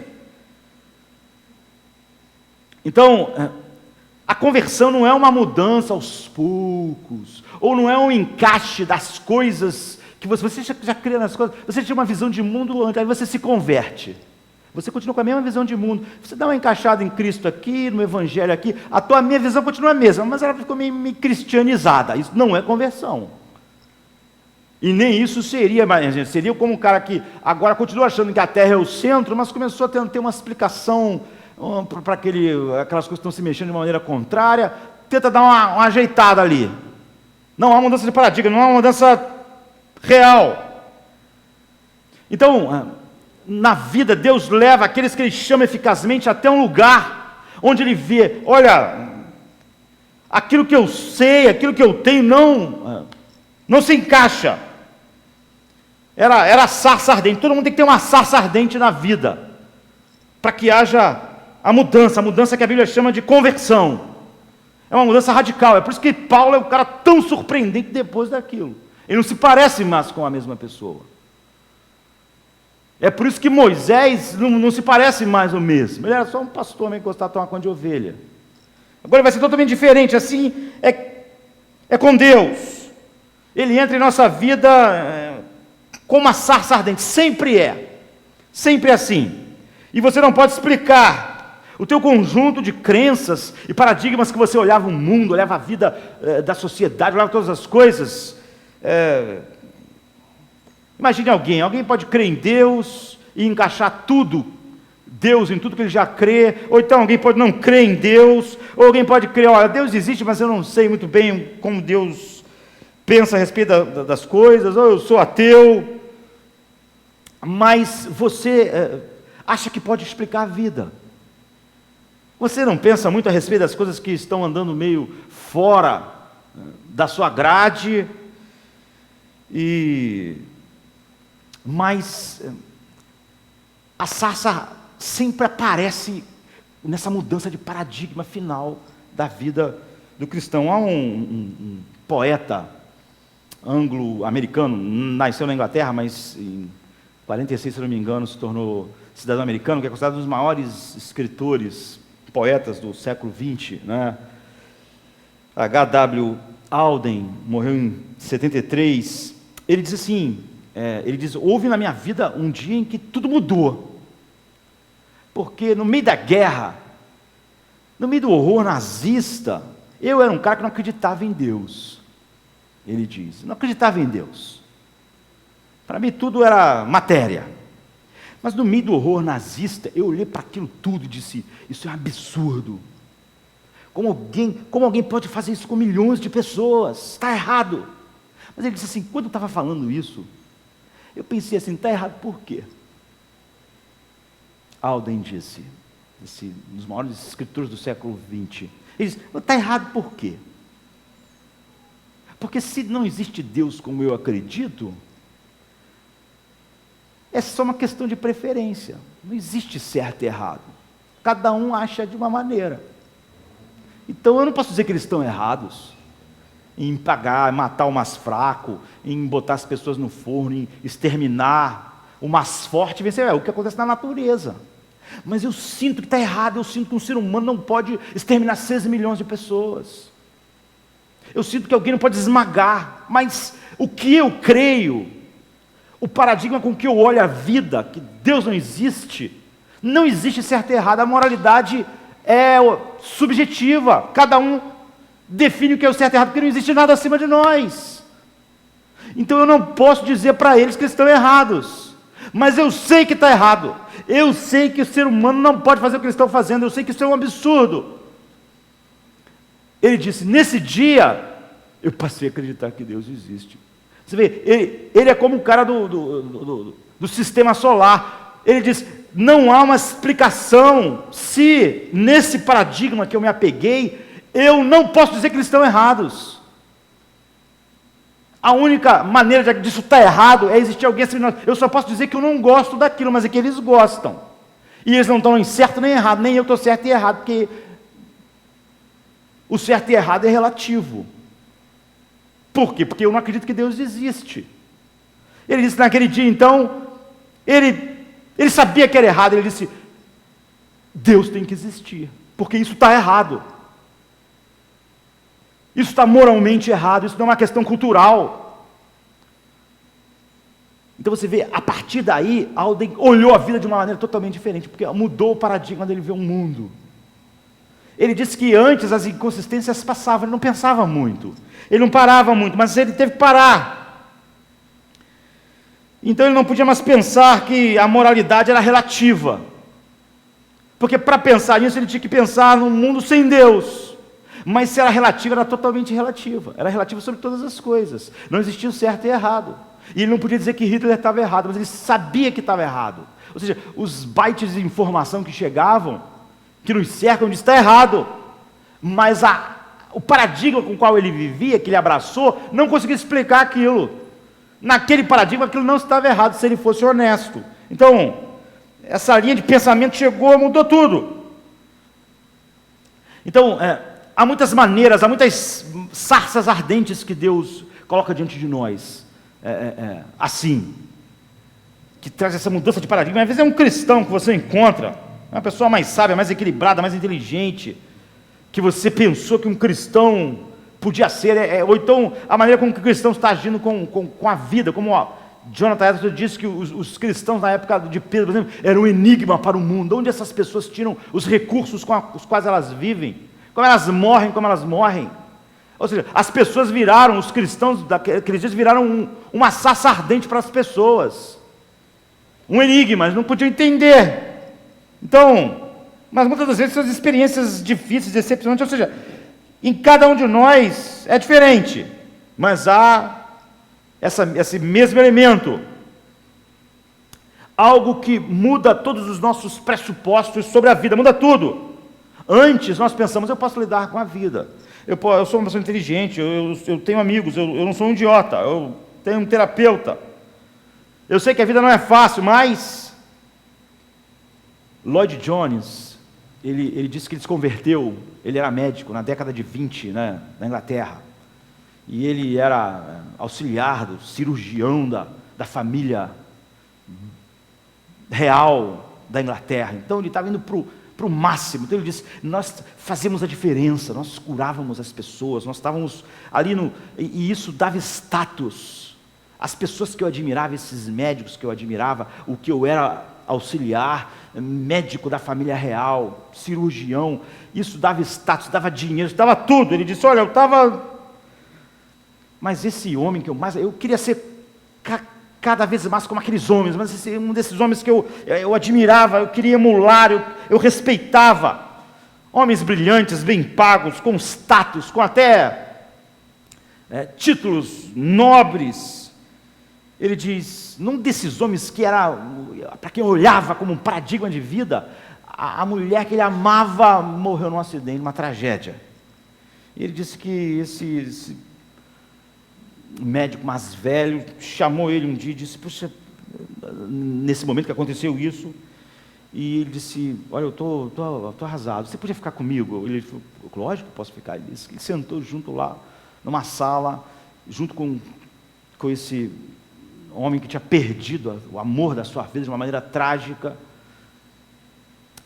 Então, a conversão não é uma mudança aos poucos, ou não é um encaixe das coisas que você já crê nas coisas, você tinha uma visão de mundo antes, aí você se converte. Você continua com a mesma visão de mundo, você dá uma encaixada em Cristo aqui, no Evangelho aqui, minha visão continua a mesma, mas ela ficou meio cristianizada. Isso não é conversão. E nem isso seria, gente, seria como um cara que agora continua achando que a Terra é o centro, mas começou a ter uma explicação para aquelas coisas que estão se mexendo de uma maneira contrária, tenta dar uma ajeitada ali. Não há mudança de paradigma, não há uma mudança real. Então, na vida, Deus leva aqueles que Ele chama eficazmente até um lugar onde Ele vê, olha, aquilo que eu sei, aquilo que eu tenho não se encaixa. Era a sarça ardente. Todo mundo tem que ter uma sarça ardente na vida, para que haja a mudança que a Bíblia chama de conversão. É uma mudança radical. É por isso que Paulo é um cara tão surpreendente depois daquilo. Ele não se parece mais com a mesma pessoa. É por isso que Moisés não se parece mais o mesmo. Ele era só um pastor meio que gostava de tomar conta de ovelha. Agora ele vai ser totalmente diferente. Assim é com Deus. Ele entra em nossa vida com uma sarça ardente. Sempre é. Sempre é assim. E você não pode explicar o teu conjunto de crenças e paradigmas que você olhava o mundo, olhava a vida da sociedade, olhava todas as coisas. Imagine alguém pode crer em Deus e encaixar Deus em tudo que ele já crê, ou então alguém pode não crer em Deus, ou alguém pode crer, olha, Deus existe, mas eu não sei muito bem como Deus pensa a respeito das coisas, ou eu sou ateu, mas você acha que pode explicar a vida. Você não pensa muito a respeito das coisas que estão andando meio fora da sua grade, mas a sarça sempre aparece nessa mudança de paradigma final da vida do cristão. Há um poeta anglo-americano, nasceu na Inglaterra, mas em 46, se não me engano, se tornou cidadão americano, que é considerado um dos maiores escritores, poetas do século XX, né? H.W. Auden, morreu em 73, ele diz assim, houve na minha vida um dia em que tudo mudou, porque no meio da guerra, no meio do horror nazista, eu era um cara que não acreditava em Deus, ele diz, não acreditava em Deus, para mim tudo era matéria, mas no meio do horror nazista, eu olhei para aquilo tudo e disse, isso é um absurdo, como alguém pode fazer isso com milhões de pessoas, está errado. Mas ele disse assim, quando eu estava falando isso, eu pensei assim, está errado por quê? Auden disse, um dos maiores escritores do século XX, ele disse, está errado por quê? Porque se não existe Deus como eu acredito, é só uma questão de preferência, não existe certo e errado, cada um acha de uma maneira. Então eu não posso dizer que eles estão errados em matar o mais fraco, em botar as pessoas no forno, em exterminar o mais forte, vencer. É o que acontece na natureza. Mas eu sinto que está errado, eu sinto que um ser humano não pode exterminar 6 milhões de pessoas. Eu sinto que alguém não pode esmagar, mas o que eu creio, o paradigma com que eu olho a vida, que Deus não existe certo e errado, a moralidade é subjetiva, cada um define o que é o certo e errado, porque não existe nada acima de nós. Então eu não posso dizer para eles que eles estão errados, mas eu sei que está errado, eu sei que o ser humano não pode fazer o que eles estão fazendo, eu sei que isso é um absurdo. Ele disse, nesse dia, eu passei a acreditar que Deus existe. Você vê, ele é como o cara do sistema solar, ele diz, não há uma explicação, se nesse paradigma que eu me apeguei, eu não posso dizer que eles estão errados. A única maneira disso estar errado é existir alguém assim, eu só posso dizer que eu não gosto daquilo, mas é que eles gostam. E eles não estão nem certo nem errado, nem eu estou certo e errado, porque o certo e errado é relativo. Por quê? Porque eu não acredito que Deus existe. Ele disse naquele dia, então, ele sabia que era errado, ele disse, Deus tem que existir, porque isso está errado. Isso está moralmente errado, isso não é uma questão cultural. Então você vê, a partir daí, Alden olhou a vida de uma maneira totalmente diferente, porque mudou o paradigma dele ver o mundo. Ele disse que antes as inconsistências passavam, ele não pensava muito, ele não parava muito, mas ele teve que parar. Então ele não podia mais pensar que a moralidade era relativa, porque para pensar nisso ele tinha que pensar num mundo sem Deus. Mas se era relativa, era totalmente relativa, era relativa sobre todas as coisas, não existia o certo e errado. E ele não podia dizer que Hitler estava errado, mas ele sabia que estava errado. Ou seja, os bytes de informação que chegavam, que nos cercam, diz está errado. Mas o paradigma com o qual ele vivia, que ele abraçou, não conseguia explicar aquilo. Naquele paradigma, aquilo não estava errado, se ele fosse honesto. Então, essa linha de pensamento chegou, mudou tudo. Então, há muitas maneiras, há muitas sarças ardentes que Deus coloca diante de nós. Assim, que traz essa mudança de paradigma. Às vezes é um cristão que você encontra, uma pessoa mais sábia, mais equilibrada, mais inteligente, que você pensou que um cristão podia ser, ou então a maneira como o cristão está agindo com a vida, como Jonathan Edwards disse que os cristãos na época de Pedro, por exemplo, eram um enigma para o mundo. Onde essas pessoas tiram os recursos com os quais elas vivem, como elas morrem. Ou seja, as pessoas viraram, os cristãos daqueles dias viraram uma sarça ardente para as pessoas, um enigma, eles não podiam entender. Então, mas muitas das vezes são experiências difíceis, decepcionantes, ou seja, em cada um de nós é diferente, mas há esse mesmo elemento, algo que muda todos os nossos pressupostos sobre a vida, muda tudo. Antes nós pensamos, eu posso lidar com a vida, eu sou uma pessoa inteligente, eu tenho amigos, eu não sou um idiota, eu tenho um terapeuta, eu sei que a vida não é fácil, mas Lloyd Jones, ele disse que ele se converteu, ele era médico na década de 20, né, na Inglaterra, e ele era auxiliar do cirurgião da família real da Inglaterra. Então ele estava indo para o máximo. Então ele disse, nós fazíamos a diferença, nós curávamos as pessoas, nós estávamos ali e isso dava status. As pessoas que eu admirava, esses médicos que eu admirava, o que eu era auxiliar, médico da família real, cirurgião, isso dava status, dava dinheiro, dava tudo. Ele disse, olha, eu estava... Mas esse homem que eu queria ser cada vez mais como aqueles homens, mas um desses homens que eu admirava, eu queria emular, eu respeitava, homens brilhantes, bem pagos, com status, com até títulos nobres. Ele diz, num desses homens que era, para quem olhava como um paradigma de vida, a mulher que ele amava morreu num acidente, numa tragédia. E ele disse que esse médico mais velho chamou ele um dia e disse, puxa, nesse momento que aconteceu isso, e ele disse, olha, eu tô arrasado, você podia ficar comigo? Ele falou, lógico que posso ficar. Ele disse que ele sentou junto lá, numa sala, junto com esse homem que tinha perdido o amor da sua vida de uma maneira trágica,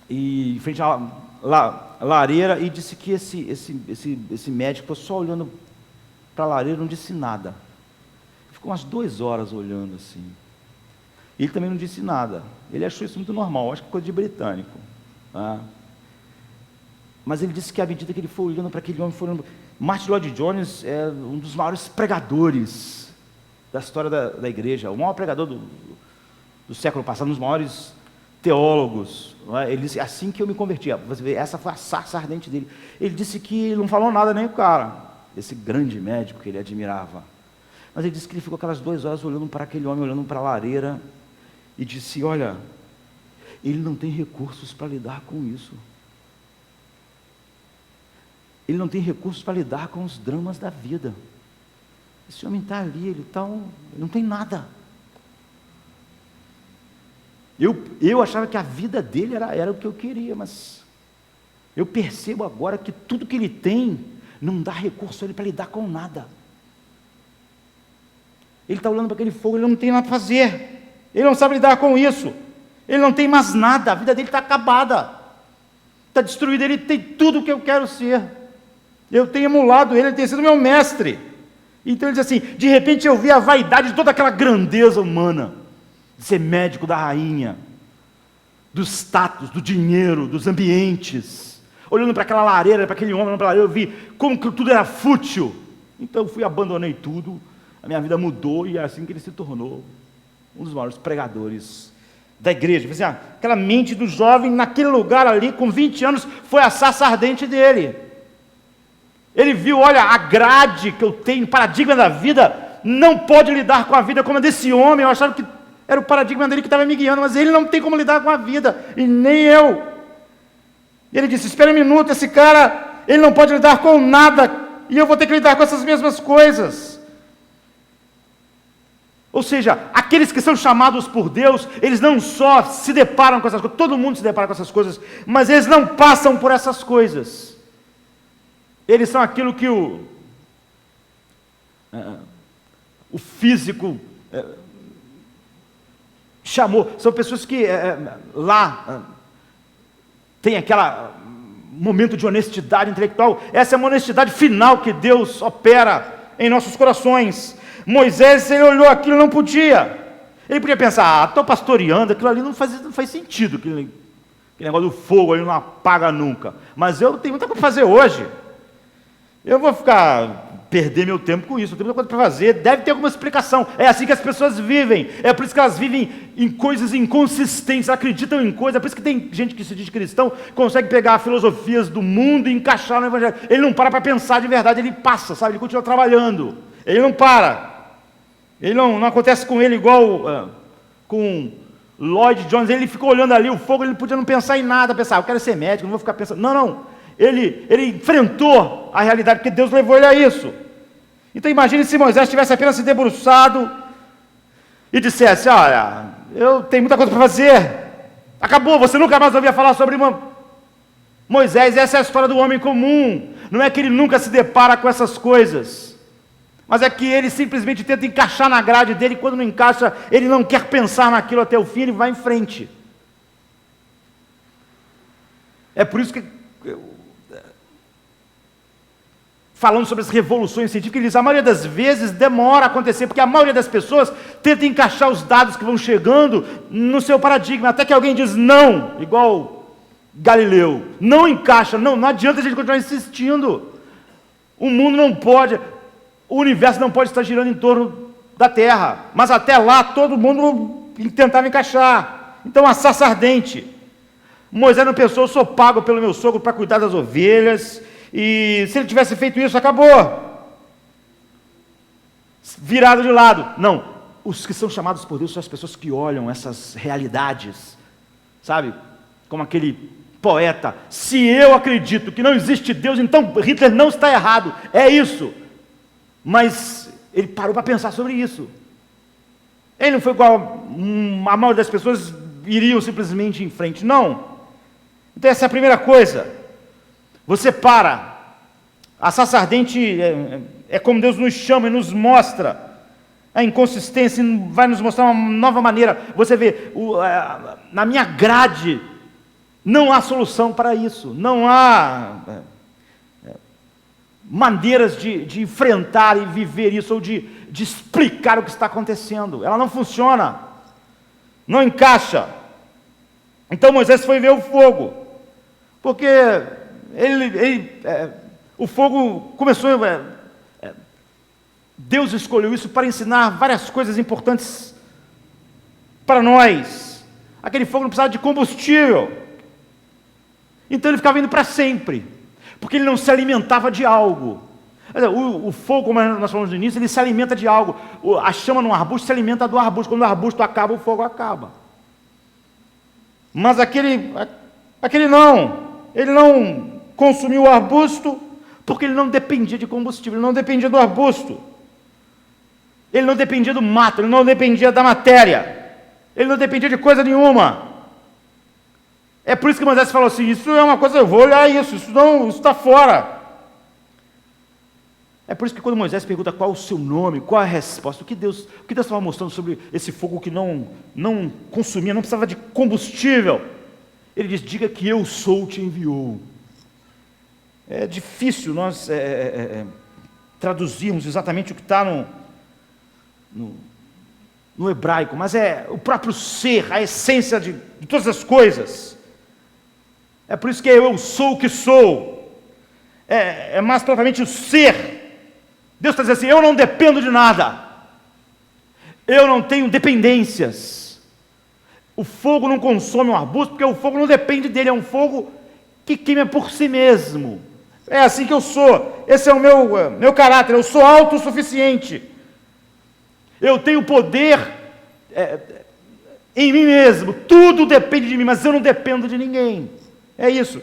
e em frente à lareira, e disse que esse médico ficou só olhando para a lareira, não disse nada. Ficou umas 2 horas olhando assim. Ele também não disse nada. Ele achou isso muito normal, acho que coisa de britânico. Tá? Mas ele disse que à medida que ele foi olhando para aquele homem, Martin Lloyd Jones é um dos maiores pregadores da história da igreja, o maior pregador do século passado, um dos maiores teólogos. É? Ele disse, assim que eu me converti, você vê, essa foi a sarça ardente dele. Ele disse que ele não falou nada nem o cara, esse grande médico que ele admirava. Mas ele disse que ele ficou aquelas 2 horas olhando para aquele homem, olhando para a lareira, e disse, olha, ele não tem recursos para lidar com isso. Ele não tem recursos para lidar com os dramas da vida. Esse homem está ali, ele não tem nada. Eu achava que a vida dele era o que eu queria, mas eu percebo agora que tudo que ele tem não dá recurso a ele para lidar com nada. Ele está olhando para aquele fogo, ele não tem nada para fazer, ele não sabe lidar com isso, ele não tem mais nada, a vida dele está acabada, está destruída, ele tem tudo o que eu quero ser, eu tenho emulado ele tem sido meu mestre. Então ele diz assim, de repente eu vi a vaidade de toda aquela grandeza humana, de ser médico da rainha, do status, do dinheiro, dos ambientes, olhando para aquela lareira, para aquele homem, eu vi como que tudo era fútil. Então eu abandonei tudo, a minha vida mudou, e é assim que ele se tornou um dos maiores pregadores da igreja. Assim, aquela mente do jovem naquele lugar ali, com 20 anos, foi a sarça ardente dele. Ele viu, olha, a grade que eu tenho, o paradigma da vida, não pode lidar com a vida como a desse homem. Eu achava que era o paradigma dele que estava me guiando, mas ele não tem como lidar com a vida, e nem eu. E ele disse, espera um minuto, esse cara, ele não pode lidar com nada, e eu vou ter que lidar com essas mesmas coisas. Ou seja, aqueles que são chamados por Deus, eles não só se deparam com essas coisas, todo mundo se depara com essas coisas, mas eles não passam por essas coisas. Eles são aquilo que o físico chamou, são pessoas que lá tem aquele momento de honestidade intelectual. Essa é uma honestidade final que Deus opera em nossos corações. Moisés, ele olhou aquilo e não podia. Ele podia pensar, estou pastoreando, aquilo ali não faz sentido, aquele negócio do fogo ali não apaga nunca. Mas eu tenho muita coisa para fazer hoje. Eu vou perder meu tempo com isso, eu tenho muita coisa para fazer, deve ter alguma explicação. É assim que as pessoas vivem, é por isso que elas vivem em coisas inconsistentes, acreditam em coisas, é por isso que tem gente que se diz cristão, consegue pegar filosofias do mundo e encaixar no evangelho. Ele não para pensar de verdade, ele passa, sabe? Ele continua trabalhando, ele não para. Ele não acontece com ele igual com Lloyd Jones. Ele ficou olhando ali o fogo, ele podia não pensar em nada, pensar, eu quero ser médico, não vou ficar pensando. Não. Ele enfrentou a realidade, porque Deus levou ele a isso. Então imagine se Moisés tivesse apenas se debruçado e dissesse, olha, eu tenho muita coisa para fazer, acabou, você nunca mais ouvia falar sobre Moisés. Essa é a história do homem comum. Não é que ele nunca se depara com essas coisas, mas é que ele simplesmente tenta encaixar na grade dele, e quando não encaixa, ele não quer pensar naquilo até o fim, ele vai em frente. É por isso que, falando sobre as revoluções científicas, ele diz, a maioria das vezes demora a acontecer, porque a maioria das pessoas tenta encaixar os dados que vão chegando no seu paradigma, até que alguém diz não, igual Galileu, não encaixa, não adianta a gente continuar insistindo, o mundo não pode, o universo não pode estar girando em torno da Terra, mas até lá todo mundo tentava encaixar. Então a sarça ardente. Moisés não pensou, eu sou pago pelo meu sogro para cuidar das ovelhas, e se ele tivesse feito isso, acabou. Virado de lado. Não, os que são chamados por Deus são as pessoas que olham essas realidades, sabe? Como aquele poeta, se eu acredito que não existe Deus, então Hitler não está errado, é isso. Mas ele parou para pensar sobre isso. Ele não foi igual a maioria das pessoas iriam simplesmente em frente, não. Então essa é a primeira coisa. Você para. A sarça ardente é como Deus nos chama e nos mostra a inconsistência, vai nos mostrar uma nova maneira. Você vê, na minha grade não há solução para isso, não há maneiras de enfrentar e viver isso, ou de explicar o que está acontecendo. Ela não funciona, não encaixa. Então Moisés foi ver o fogo, porque o fogo começou, Deus escolheu isso para ensinar várias coisas importantes para nós. Aquele fogo não precisava de combustível, então ele ficava indo para sempre, porque ele não se alimentava de algo. O fogo, como nós falamos no início, ele se alimenta de algo. A chama num arbusto se alimenta do arbusto, quando o arbusto acaba, o fogo acaba. Mas aquele não, ele não consumiu o arbusto, porque ele não dependia de combustível, ele não dependia do arbusto, ele não dependia do mato, ele não dependia da matéria, ele não dependia de coisa nenhuma. É por isso que Moisés falou assim, isso é uma coisa, eu vou olhar isso está fora. É por isso que quando Moisés pergunta qual é o seu nome, qual é a resposta, o que Deus estava mostrando sobre esse fogo que não consumia, não precisava de combustível. Ele diz, diga que eu sou, te enviou. É difícil nós traduzirmos exatamente o que está no hebraico, mas é o próprio ser, a essência de todas as coisas. É por isso que eu sou o que sou. É mais propriamente o ser. Deus está dizendo assim, eu não dependo de nada. Eu não tenho dependências. O fogo não consome um arbusto, porque o fogo não depende dele, é um fogo que queima por si mesmo. É assim que eu sou. Esse é o meu caráter, eu sou autossuficiente. Eu tenho poder em mim mesmo, tudo depende de mim, mas eu não dependo de ninguém. É isso.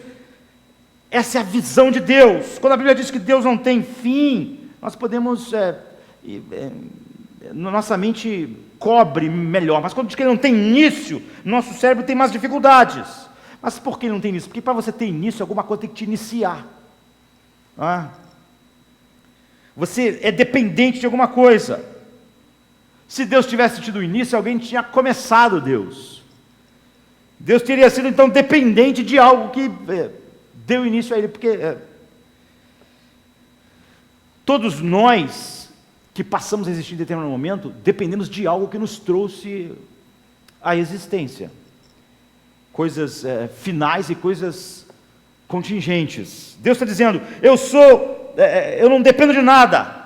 Essa é a visão de Deus. Quando a Bíblia diz que Deus não tem fim, nós podemos, nossa mente cobre melhor, mas quando diz que ele não tem início, nosso cérebro tem mais dificuldades. Mas por que ele não tem início? Porque para você ter início, alguma coisa tem que te iniciar. Você é dependente de alguma coisa. Se Deus tivesse tido início, alguém tinha começado Deus. Deus teria sido então dependente de algo que deu início a ele, porque todos nós que passamos a existir em determinado momento, dependemos de algo que nos trouxe à existência. Coisas finais e coisas contingentes. Deus está dizendo, eu não dependo de nada.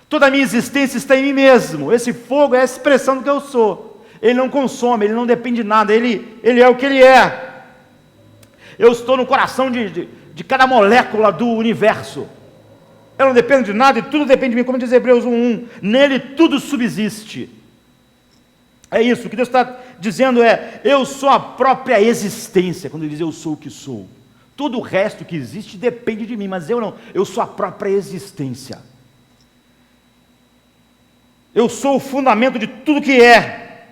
Toda a minha existência está em mim mesmo. Esse fogo é a expressão do que eu sou. Ele não consome, ele não depende de nada, ele é o que ele é. Eu estou no coração de cada molécula do universo. Eu não dependo de nada e tudo depende de mim, como diz Hebreus 1:1. Nele tudo subsiste. É isso, o que Deus está dizendo eu sou a própria existência, quando ele diz eu sou o que sou. Todo o resto que existe depende de mim, mas eu não, eu sou a própria existência. Eu sou o fundamento de tudo que é.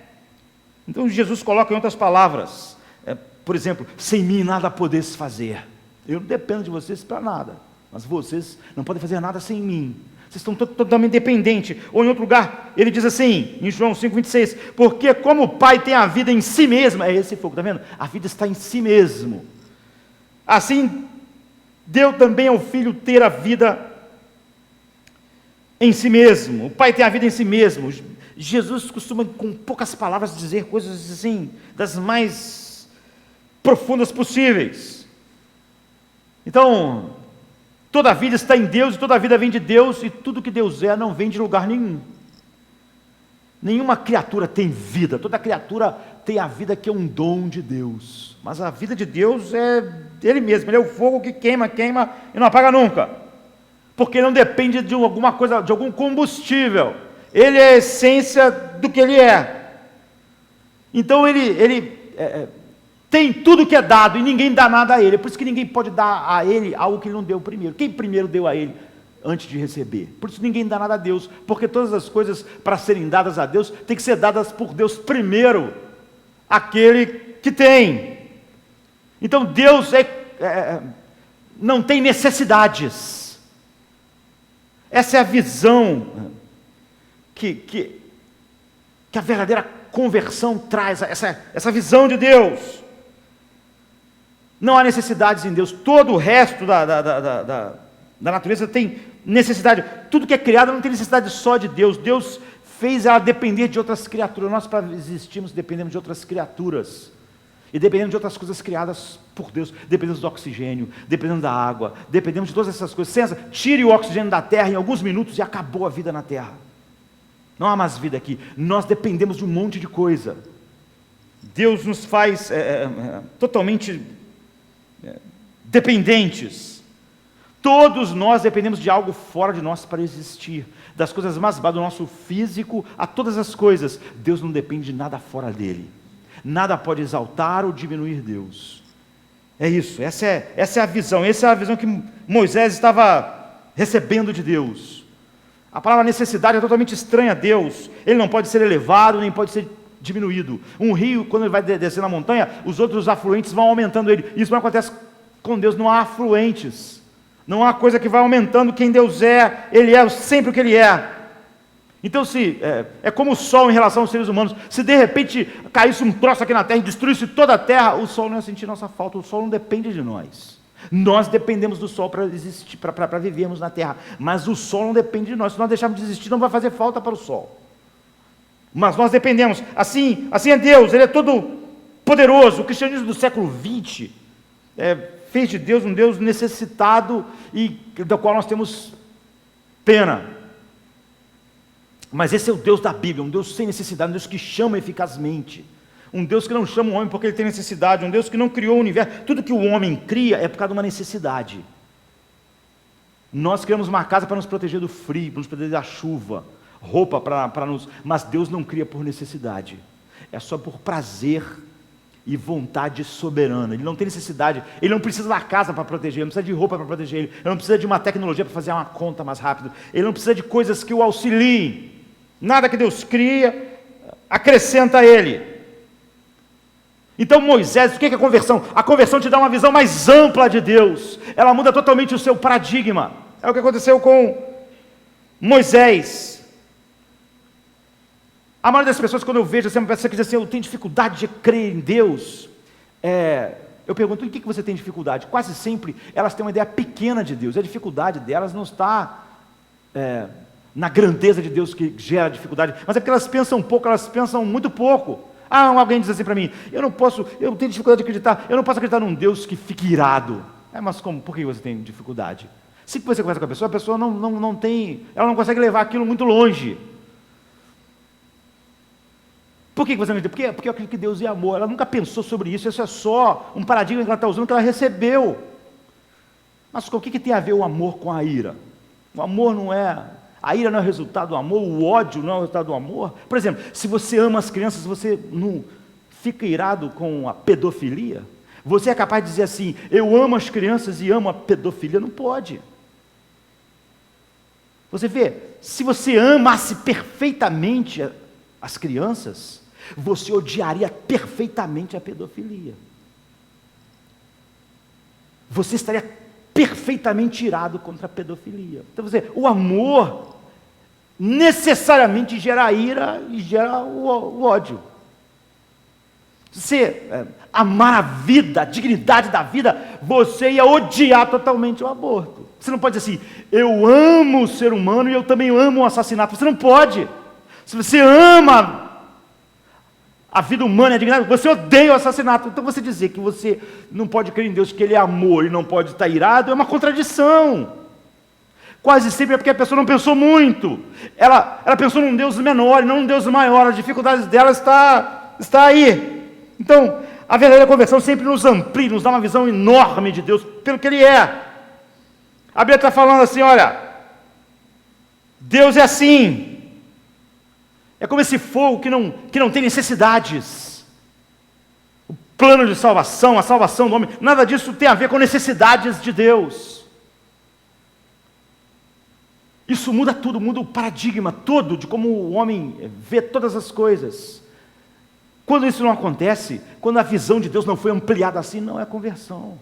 Então Jesus coloca em outras palavras, por exemplo, sem mim nada podeis fazer. Eu não dependo de vocês para nada, mas vocês não podem fazer nada sem mim. Vocês estão totalmente dependentes. Ou em outro lugar, ele diz assim, em João 5,26, porque como o Pai tem a vida em si mesmo, é esse fogo, está vendo? A vida está em si mesmo. Assim, deu também ao Filho ter a vida em si mesmo. O Pai tem a vida em si mesmo. Jesus costuma, com poucas palavras, dizer coisas assim, das mais profundas possíveis. Então, toda a vida está em Deus, e toda a vida vem de Deus, e tudo que Deus não vem de lugar nenhum. Nenhuma criatura tem vida, toda criatura tem a vida que é um dom de Deus. Mas a vida de Deus é Ele mesmo, Ele é o fogo que queima e não apaga nunca. Porque não depende de alguma coisa, de algum combustível. Ele é a essência do que Ele é. Então Ele tem tudo que é dado e ninguém dá nada a Ele. É por isso que ninguém pode dar a Ele algo que Ele não deu primeiro. Quem primeiro deu a Ele antes de receber? Por isso ninguém dá nada a Deus. Porque todas as coisas para serem dadas a Deus têm que ser dadas por Deus primeiro. Aquele que tem. Então Deus não tem necessidades. Essa é a visão que a verdadeira conversão traz, essa visão de Deus. Não há necessidades em Deus. Todo o resto da natureza tem necessidade. Tudo que é criado não tem necessidade só de Deus. Deus fez ela depender de outras criaturas. Nós, para existirmos, dependemos de outras criaturas. E dependemos de outras coisas criadas por Deus. Dependemos do oxigênio, dependemos da água, dependemos de todas essas coisas. Tire o oxigênio da terra em alguns minutos e acabou a vida na terra. Não há mais vida aqui. Nós dependemos de um monte de coisa. Deus nos faz totalmente dependentes. Todos nós dependemos de algo fora de nós para existir. Das coisas mais básicas, do nosso físico a todas as coisas. Deus não depende de nada fora dele. Nada pode exaltar ou diminuir Deus. É isso, essa é a visão. Essa é a visão que Moisés estava recebendo de Deus. A palavra necessidade é totalmente estranha a Deus. Ele não pode ser elevado, nem pode ser diminuído. Um rio, quando ele vai descer na montanha, os outros afluentes vão aumentando ele. Isso não acontece com Deus, não há afluentes. Não há coisa que vai aumentando quem Deus é, Ele é sempre o que Ele é. Então, é como o sol em relação aos seres humanos. Se de repente caísse um troço aqui na terra e destruísse toda a terra, o sol não ia sentir nossa falta. O sol não depende de nós. Nós dependemos do sol para existir, para vivermos na terra. Mas o sol não depende de nós. Se nós deixarmos de existir, não vai fazer falta para o sol. Mas nós dependemos. Assim é Deus. Ele é todo poderoso. O cristianismo do século XX fez de Deus um Deus necessitado e do qual nós temos pena. Mas esse é o Deus da Bíblia, um Deus sem necessidade, um Deus que chama eficazmente, um Deus que não chama o homem porque ele tem necessidade, um Deus que não criou o universo. Tudo que o homem cria é por causa de uma necessidade. Nós criamos uma casa para nos proteger do frio, para nos proteger da chuva, roupa para nos... Mas Deus não cria por necessidade, é só por prazer e vontade soberana. Ele não tem necessidade, ele não precisa da casa para proteger, ele não precisa de roupa para proteger ele não precisa de uma tecnologia para fazer uma conta mais rápido, ele não precisa de coisas que o auxiliem. Nada que Deus cria acrescenta a ele. Então Moisés, o que é a conversão? A conversão te dá uma visão mais ampla de Deus, ela muda totalmente o seu paradigma. É o que aconteceu com Moisés. A maioria das pessoas, quando eu vejo uma pessoa que diz assim, eu tenho dificuldade de crer em Deus, eu pergunto, em que você tem dificuldade? Quase sempre elas têm uma ideia pequena de Deus, a dificuldade delas não está na grandeza de Deus que gera dificuldade, mas é porque elas pensam pouco, elas pensam muito pouco. Alguém diz assim para mim, eu tenho dificuldade de acreditar, eu não posso acreditar num Deus que fique irado. Mas como? Por que você tem dificuldade? Se você conversa com a pessoa não tem, ela não consegue levar aquilo muito longe. Por que você não acredita? Porque eu acredito que Deus é amor. Ela nunca pensou sobre isso, isso é só um paradigma que ela está usando, que ela recebeu. Mas o que tem a ver o amor com a ira? O amor não é... A ira não é o resultado do amor, o ódio não é o resultado do amor. Por exemplo, se você ama as crianças, você não fica irado com a pedofilia? Você é capaz de dizer assim, eu amo as crianças e amo a pedofilia? Não pode. Você vê, se você amasse perfeitamente as crianças, você odiaria perfeitamente a pedofilia. Você estaria perfeitamente irado contra a pedofilia. Então você, o amor necessariamente gera ira e gera o ódio. Se você amar a vida, a dignidade da vida, você ia odiar totalmente o aborto. Você não pode dizer assim, eu amo o ser humano e eu também amo o assassinato. Você não pode. Se você ama a vida humana e a dignidade, você odeia o assassinato. Então você dizer que você não pode crer em Deus, que Ele é amor e não pode estar irado, é uma contradição. Quase sempre é porque a pessoa não pensou muito. Ela pensou num Deus menor e não num Deus maior. As dificuldades dela está aí. Então, a verdadeira conversão sempre nos amplia, nos dá uma visão enorme de Deus, pelo que Ele é. A Bíblia está falando assim, olha, Deus é assim. É como esse fogo que não tem necessidades. O plano de salvação, a salvação do homem, nada disso tem a ver com necessidades de Deus. Isso muda tudo, muda o paradigma todo de como o homem vê todas as coisas. Quando isso não acontece, quando a visão de Deus não foi ampliada assim, não é conversão.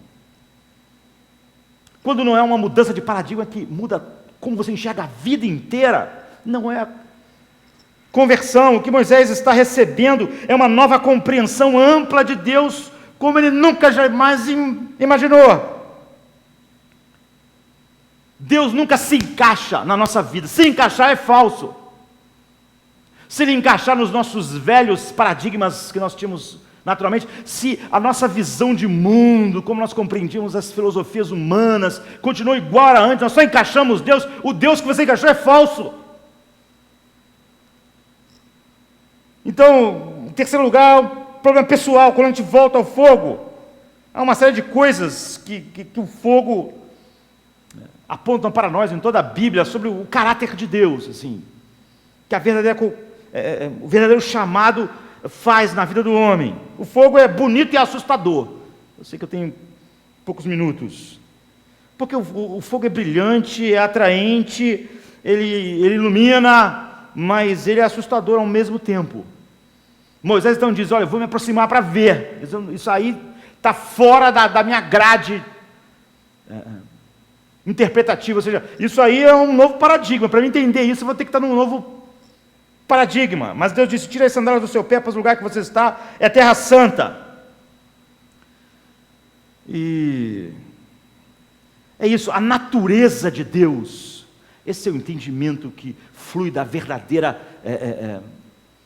Quando não é uma mudança de paradigma que muda como você enxerga a vida inteira, não é conversão. O que Moisés está recebendo é uma nova compreensão ampla de Deus, como ele nunca jamais imaginou. Deus nunca se encaixa na nossa vida. Se encaixar é falso. Se ele encaixar nos nossos velhos paradigmas que nós tínhamos naturalmente, se a nossa visão de mundo, como nós compreendíamos as filosofias humanas, continua igual a antes, nós só encaixamos Deus, o Deus que você encaixou é falso. Então, em terceiro lugar, o problema pessoal, quando a gente volta ao fogo, há uma série de coisas que o fogo apontam para nós em toda a Bíblia sobre o caráter de Deus, assim, que o verdadeiro chamado faz na vida do homem. O fogo é bonito e assustador. Eu sei que eu tenho poucos minutos. Porque o fogo é brilhante, é atraente, ele ilumina, mas ele é assustador ao mesmo tempo. Moisés então diz, olha, eu vou me aproximar para ver. Isso aí está fora da minha grade interpretativo, ou seja, isso aí é um novo paradigma. Para eu entender isso, eu vou ter que estar num novo paradigma. Mas Deus disse: tira as sandálias do seu pé, pois o lugar que você está é terra santa. E é isso, a natureza de Deus. Esse é o entendimento que flui da verdadeira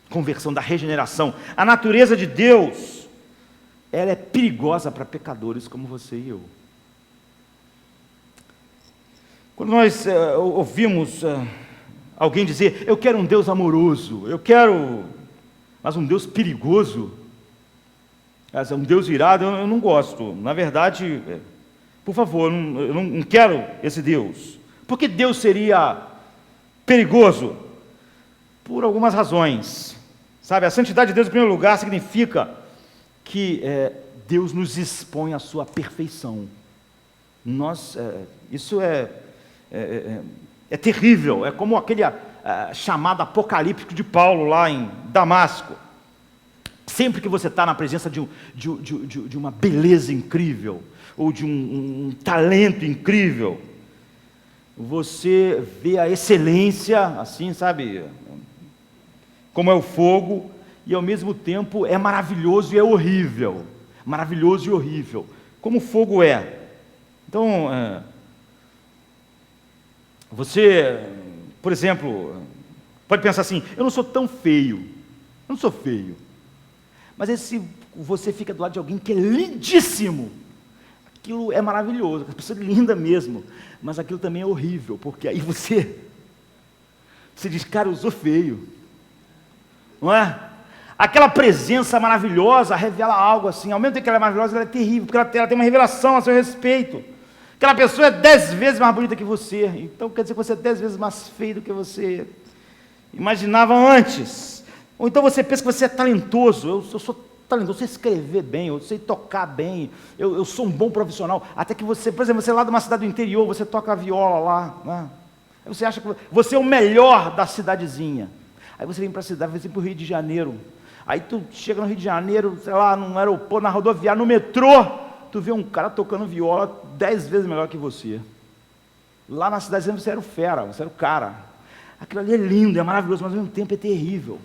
conversão, da regeneração. A natureza de Deus, ela é perigosa para pecadores como você e eu. Quando nós ouvimos alguém dizer: eu quero um Deus amoroso, mas um Deus perigoso, um Deus irado, eu não gosto. Na verdade, por favor, eu não quero esse Deus. Por que Deus seria perigoso? Por algumas razões. Sabe, a santidade de Deus, em primeiro lugar, significa que Deus nos expõe à sua perfeição. Isso é terrível. É como aquele chamado apocalíptico de Paulo lá em Damasco. Sempre que você está na presença de uma beleza incrível, ou de um talento incrível, você vê a excelência, assim, sabe, como é o fogo, e ao mesmo tempo é maravilhoso e é horrível. Maravilhoso e horrível, como o fogo é. Então, você, por exemplo, pode pensar assim: eu não sou tão feio, eu não sou feio. Mas se você fica do lado de alguém que é lindíssimo, aquilo é maravilhoso, a pessoa é linda mesmo, mas aquilo também é horrível, porque aí você diz: cara, eu sou feio, não é? Aquela presença maravilhosa revela algo assim, ao mesmo tempo que ela é maravilhosa, ela é terrível, porque ela tem uma revelação a seu respeito. Aquela pessoa é 10 vezes mais bonita que você, então quer dizer que você é 10 vezes mais feio do que você imaginava antes. Ou então você pensa que você é talentoso: eu sou talentoso, eu sei escrever bem, eu sei tocar bem, eu sou um bom profissional. Até que você, por exemplo, você é lá de uma cidade do interior, você toca a viola lá, né? Aí você acha que você é o melhor da cidadezinha. Aí você vem para a cidade, você vem para o Rio de Janeiro. Aí tu chega no Rio de Janeiro, sei lá, no aeroporto, na rodoviária, no metrô, tu vê um cara tocando viola 10 vezes melhor que você. Lá na cidadezinha você era o fera, você era o cara. Aquilo ali é lindo, é maravilhoso, mas ao mesmo tempo é terrível.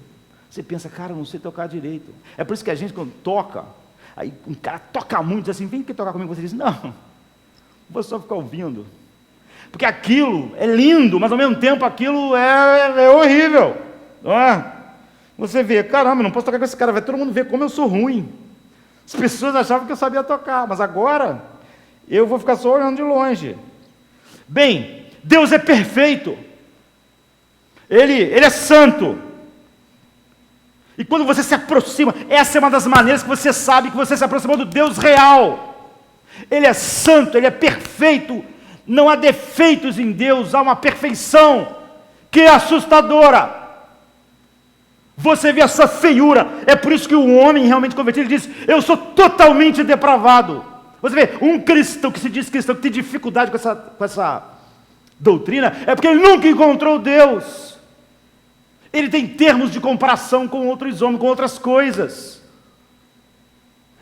Você pensa: cara, eu não sei tocar direito. É por isso que a gente, quando toca, aí um cara toca muito, diz assim: vem aqui tocar comigo. Você diz: não, vou só ficar ouvindo. Porque aquilo é lindo, mas ao mesmo tempo aquilo é horrível, não é? Você vê: caramba, não posso tocar com esse cara, vai todo mundo ver como eu sou ruim. As pessoas achavam que eu sabia tocar, mas agora eu vou ficar só olhando de longe. Bem, Deus é perfeito, Ele é santo. E quando você se aproxima, essa é uma das maneiras que você sabe que você se aproximou do Deus real. Ele é santo, Ele é perfeito, não há defeitos em Deus, há uma perfeição que é assustadora. Você vê a sua feiura, é por isso que o homem realmente convertido diz: eu sou totalmente depravado. Você vê, um cristão que se diz cristão, que tem dificuldade com essa doutrina, é porque ele nunca encontrou Deus. Ele tem termos de comparação com outros homens, com outras coisas.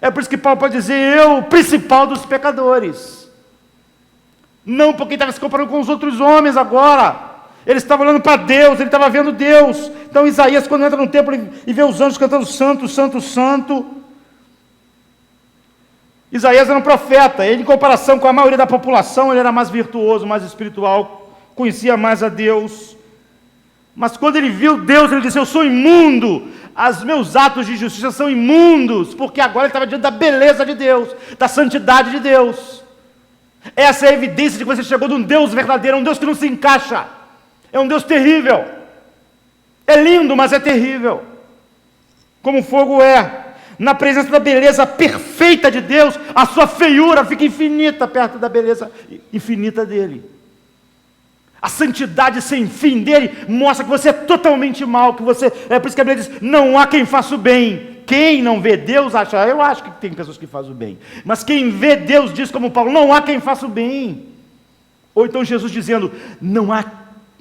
É por isso que Paulo pode dizer: eu, o principal dos pecadores. Não porque ele estava se comparando com os outros homens agora. Ele estava olhando para Deus, ele estava vendo Deus. Então Isaías, quando entra no templo e vê os anjos cantando santo, santo, santo, Isaías era um profeta. Ele, em comparação com a maioria da população, ele era mais virtuoso, mais espiritual, conhecia mais a Deus. Mas quando ele viu Deus, ele disse: eu sou imundo, os meus atos de justiça são imundos, porque agora ele estava diante da beleza de Deus, da santidade de Deus. Essa é a evidência de que você chegou de um Deus verdadeiro, um Deus que não se encaixa, é um Deus terrível, é lindo, mas é terrível, como o fogo é. Na presença da beleza perfeita de Deus, a sua feiura fica infinita perto da beleza infinita dele. A santidade sem fim dele mostra que você é totalmente mal, que você, é por isso que a Bíblia diz: não há quem faça o bem. Quem não vê Deus acha, eu acho que tem pessoas que fazem o bem, mas quem vê Deus diz como Paulo: não há quem faça o bem. Ou então Jesus dizendo: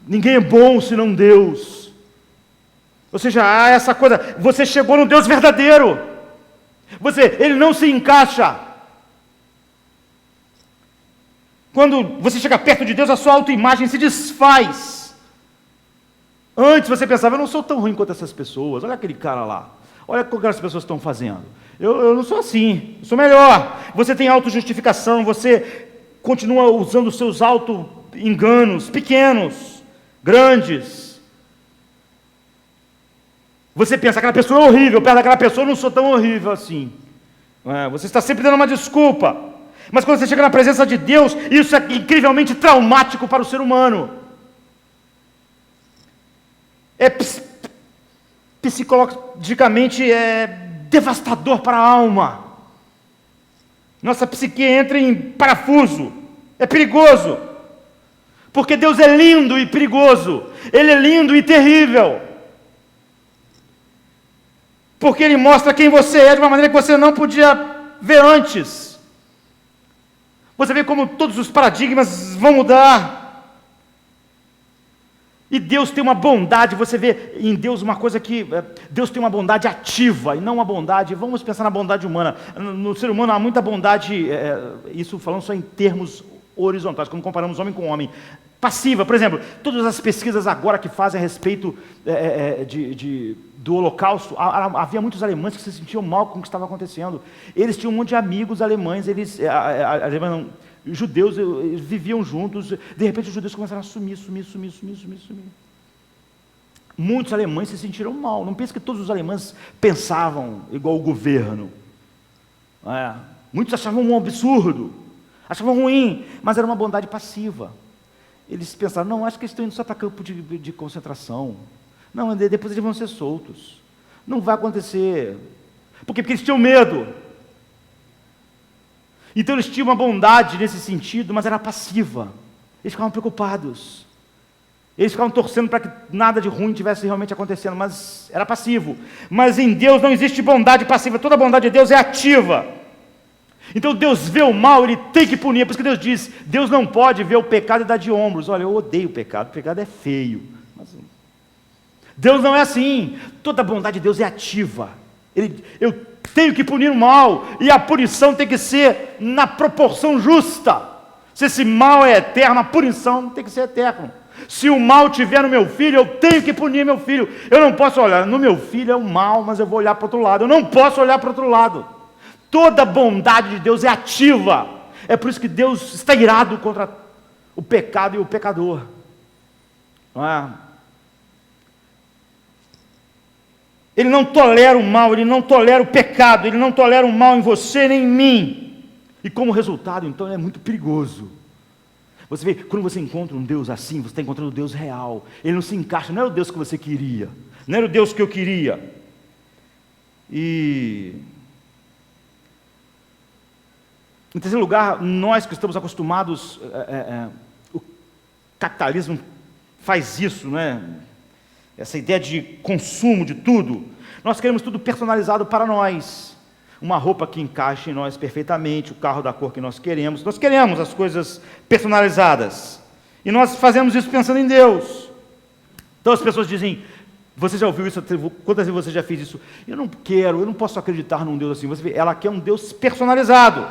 ninguém é bom senão Deus. Ou seja, há essa coisa, você chegou no Deus verdadeiro, ele não se encaixa. Quando você chega perto de Deus, a sua autoimagem se desfaz. Antes você pensava, eu não sou tão ruim quanto essas pessoas, olha aquele cara lá, olha o que aquelas pessoas estão fazendo. Eu não sou assim, eu sou melhor. Você tem autojustificação, você continua usando os seus auto-enganos, pequenos, grandes. Você pensa, aquela pessoa é horrível, perto daquela pessoa eu não sou tão horrível assim. Você está sempre dando uma desculpa. Mas quando você chega na presença de Deus, isso é incrivelmente traumático para o ser humano. Psicologicamente devastador para a alma. Nossa psique entra em parafuso. É perigoso. Porque Deus é lindo e perigoso. Ele é lindo e terrível. Porque Ele mostra quem você é de uma maneira que você não podia ver antes. Você vê como todos os paradigmas vão mudar. E Deus tem uma bondade, você vê em Deus uma coisa que... Deus tem uma bondade ativa e não uma bondade... Vamos pensar na bondade humana. No ser humano há muita bondade, isso falando só em termos horizontais, quando comparamos homem com homem. Passiva, por exemplo, todas as pesquisas agora que fazem a respeito do Holocausto, havia muitos alemães que se sentiam mal com o que estava acontecendo. Eles tinham um monte de amigos alemães, judeus, eles viviam juntos, de repente os judeus começaram a sumir. Muitos alemães se sentiram mal. Não pense que todos os alemães pensavam igual o governo. Muitos achavam um absurdo, achavam ruim, mas era uma bondade passiva. Eles pensaram, não, acho que eles estão indo só para campo de concentração. Não, depois eles vão ser soltos. Não vai acontecer. Por quê? Porque eles tinham medo. Então eles tinham uma bondade nesse sentido, mas era passiva. Eles ficavam preocupados. Eles ficavam torcendo para que nada de ruim tivesse realmente acontecendo, mas era passivo. Mas em Deus não existe bondade passiva, toda a bondade de Deus é ativa. Então Deus vê o mal, Ele tem que punir. Por isso que Deus diz, Deus não pode ver o pecado e dar de ombros. Olha, eu odeio o pecado é feio. Mas Deus não é assim. Toda a bondade de Deus é ativa. Eu tenho que punir o mal, e a punição tem que ser na proporção justa. Se esse mal é eterno, a punição tem que ser eterna. Se o mal estiver no meu filho, eu tenho que punir meu filho. Eu não posso olhar, no meu filho é o mal, mas eu vou olhar para o outro lado. Eu não posso olhar para o outro lado. Toda a bondade de Deus é ativa. É por isso que Deus está irado contra o pecado e o pecador. Não é? Ele não tolera o mal, Ele não tolera o pecado, Ele não tolera o mal em você nem em mim. E como resultado, então, é muito perigoso. Você vê, quando você encontra um Deus assim, você está encontrando o Deus real. Ele não se encaixa, não era o Deus que você queria, não era o Deus que eu queria. Em terceiro lugar, nós que estamos acostumados, o capitalismo faz isso, né? Essa ideia de consumo de tudo. Nós queremos tudo personalizado para nós. Uma roupa que encaixe em nós perfeitamente, o carro da cor que nós queremos. Nós queremos as coisas personalizadas. E nós fazemos isso pensando em Deus. Então as pessoas dizem, você já ouviu isso? Quantas vezes você já fez isso? Eu não posso acreditar num Deus assim. Você vê, ela quer um Deus personalizado.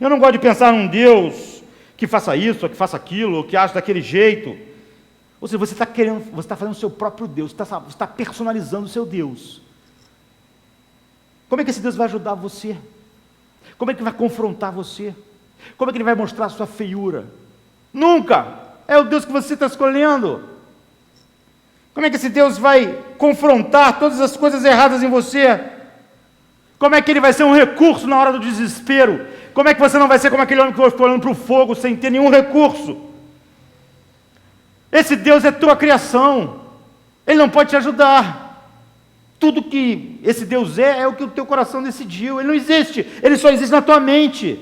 Eu não gosto de pensar num Deus que faça isso, ou que faça aquilo, ou que age daquele jeito. Ou seja, você está fazendo o seu próprio Deus, você está personalizando o seu Deus. Como é que esse Deus vai ajudar você? Como é que vai confrontar você? Como é que Ele vai mostrar a sua feiura? Nunca! É o Deus que você está escolhendo. Como é que esse Deus vai confrontar todas as coisas erradas em você? Como é que Ele vai ser um recurso na hora do desespero? Como é que você não vai ser como aquele homem que ficou olhando para o fogo sem ter nenhum recurso? Esse Deus é tua criação. Ele não pode te ajudar. Tudo que esse Deus é o que o teu coração decidiu. Ele não existe. Ele só existe na tua mente.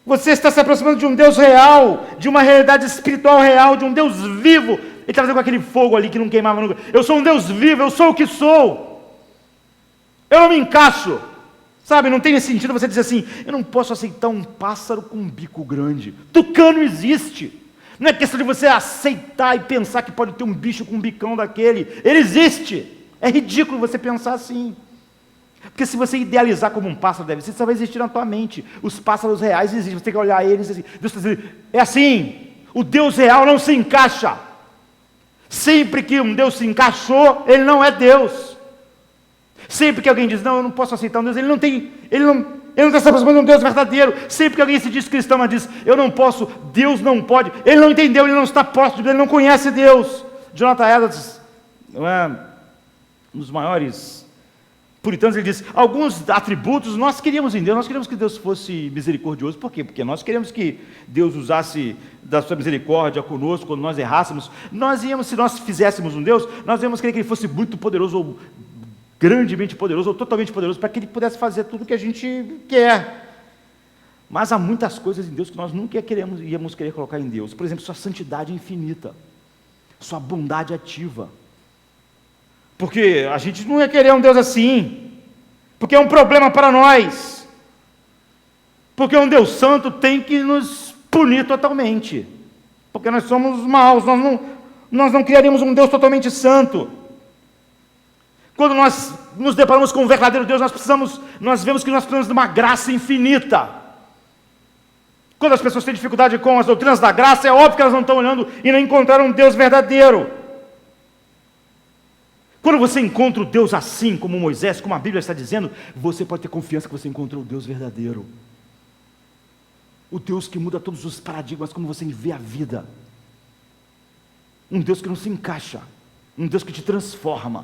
Você está se aproximando de um Deus real, de uma realidade espiritual real, de um Deus vivo. Ele está fazendo com aquele fogo ali que não queimava nunca. Eu sou um Deus vivo, eu sou o que sou. Eu não me encaixo. Sabe, não tem sentido você dizer assim, eu não posso aceitar um pássaro com um bico grande. Tucano existe. Não é questão de você aceitar e pensar que pode ter um bicho com um bicão daquele. Ele existe. É ridículo você pensar assim. Porque se você idealizar como um pássaro deve ser, só vai existir na tua mente. Os pássaros reais existem, você tem que olhar eles assim. Deus está dizendo, é assim, o Deus real não se encaixa. Sempre que um Deus se encaixou, ele não é Deus. Sempre que alguém diz, não, eu não posso aceitar um Deus, ele não está se aproximando de um Deus verdadeiro. Sempre que alguém se diz cristão, mas diz, eu não posso, Deus não pode, ele não entendeu, ele não está próximo de Deus, ele não conhece Deus. Jonathan Edwards, um dos maiores puritanos, ele diz, alguns atributos nós queríamos em Deus, nós queríamos que Deus fosse misericordioso. Por quê? Porque nós queríamos que Deus usasse da sua misericórdia conosco quando nós errássemos. Se nós fizéssemos um Deus, nós íamos querer que ele fosse muito poderoso, ou grandemente poderoso, ou totalmente poderoso, para que ele pudesse fazer tudo o que a gente quer. Mas há muitas coisas em Deus que nós nunca íamos querer colocar em Deus. Por exemplo, sua santidade infinita, sua bondade ativa. Porque a gente não ia querer um Deus assim, porque é um problema para nós, porque um Deus santo tem que nos punir totalmente, porque nós somos maus, nós não criaríamos um Deus totalmente santo. Quando nós nos deparamos com um verdadeiro Deus, nós vemos que nós precisamos de uma graça infinita. Quando as pessoas têm dificuldade com as doutrinas da graça, é óbvio que elas não estão olhando e não encontraram um Deus verdadeiro. Quando você encontra o Deus assim, como Moisés, como a Bíblia está dizendo, você pode ter confiança que você encontrou o Deus verdadeiro. O Deus que muda todos os paradigmas, como você vê a vida. Um Deus que não se encaixa. Um Deus que te transforma.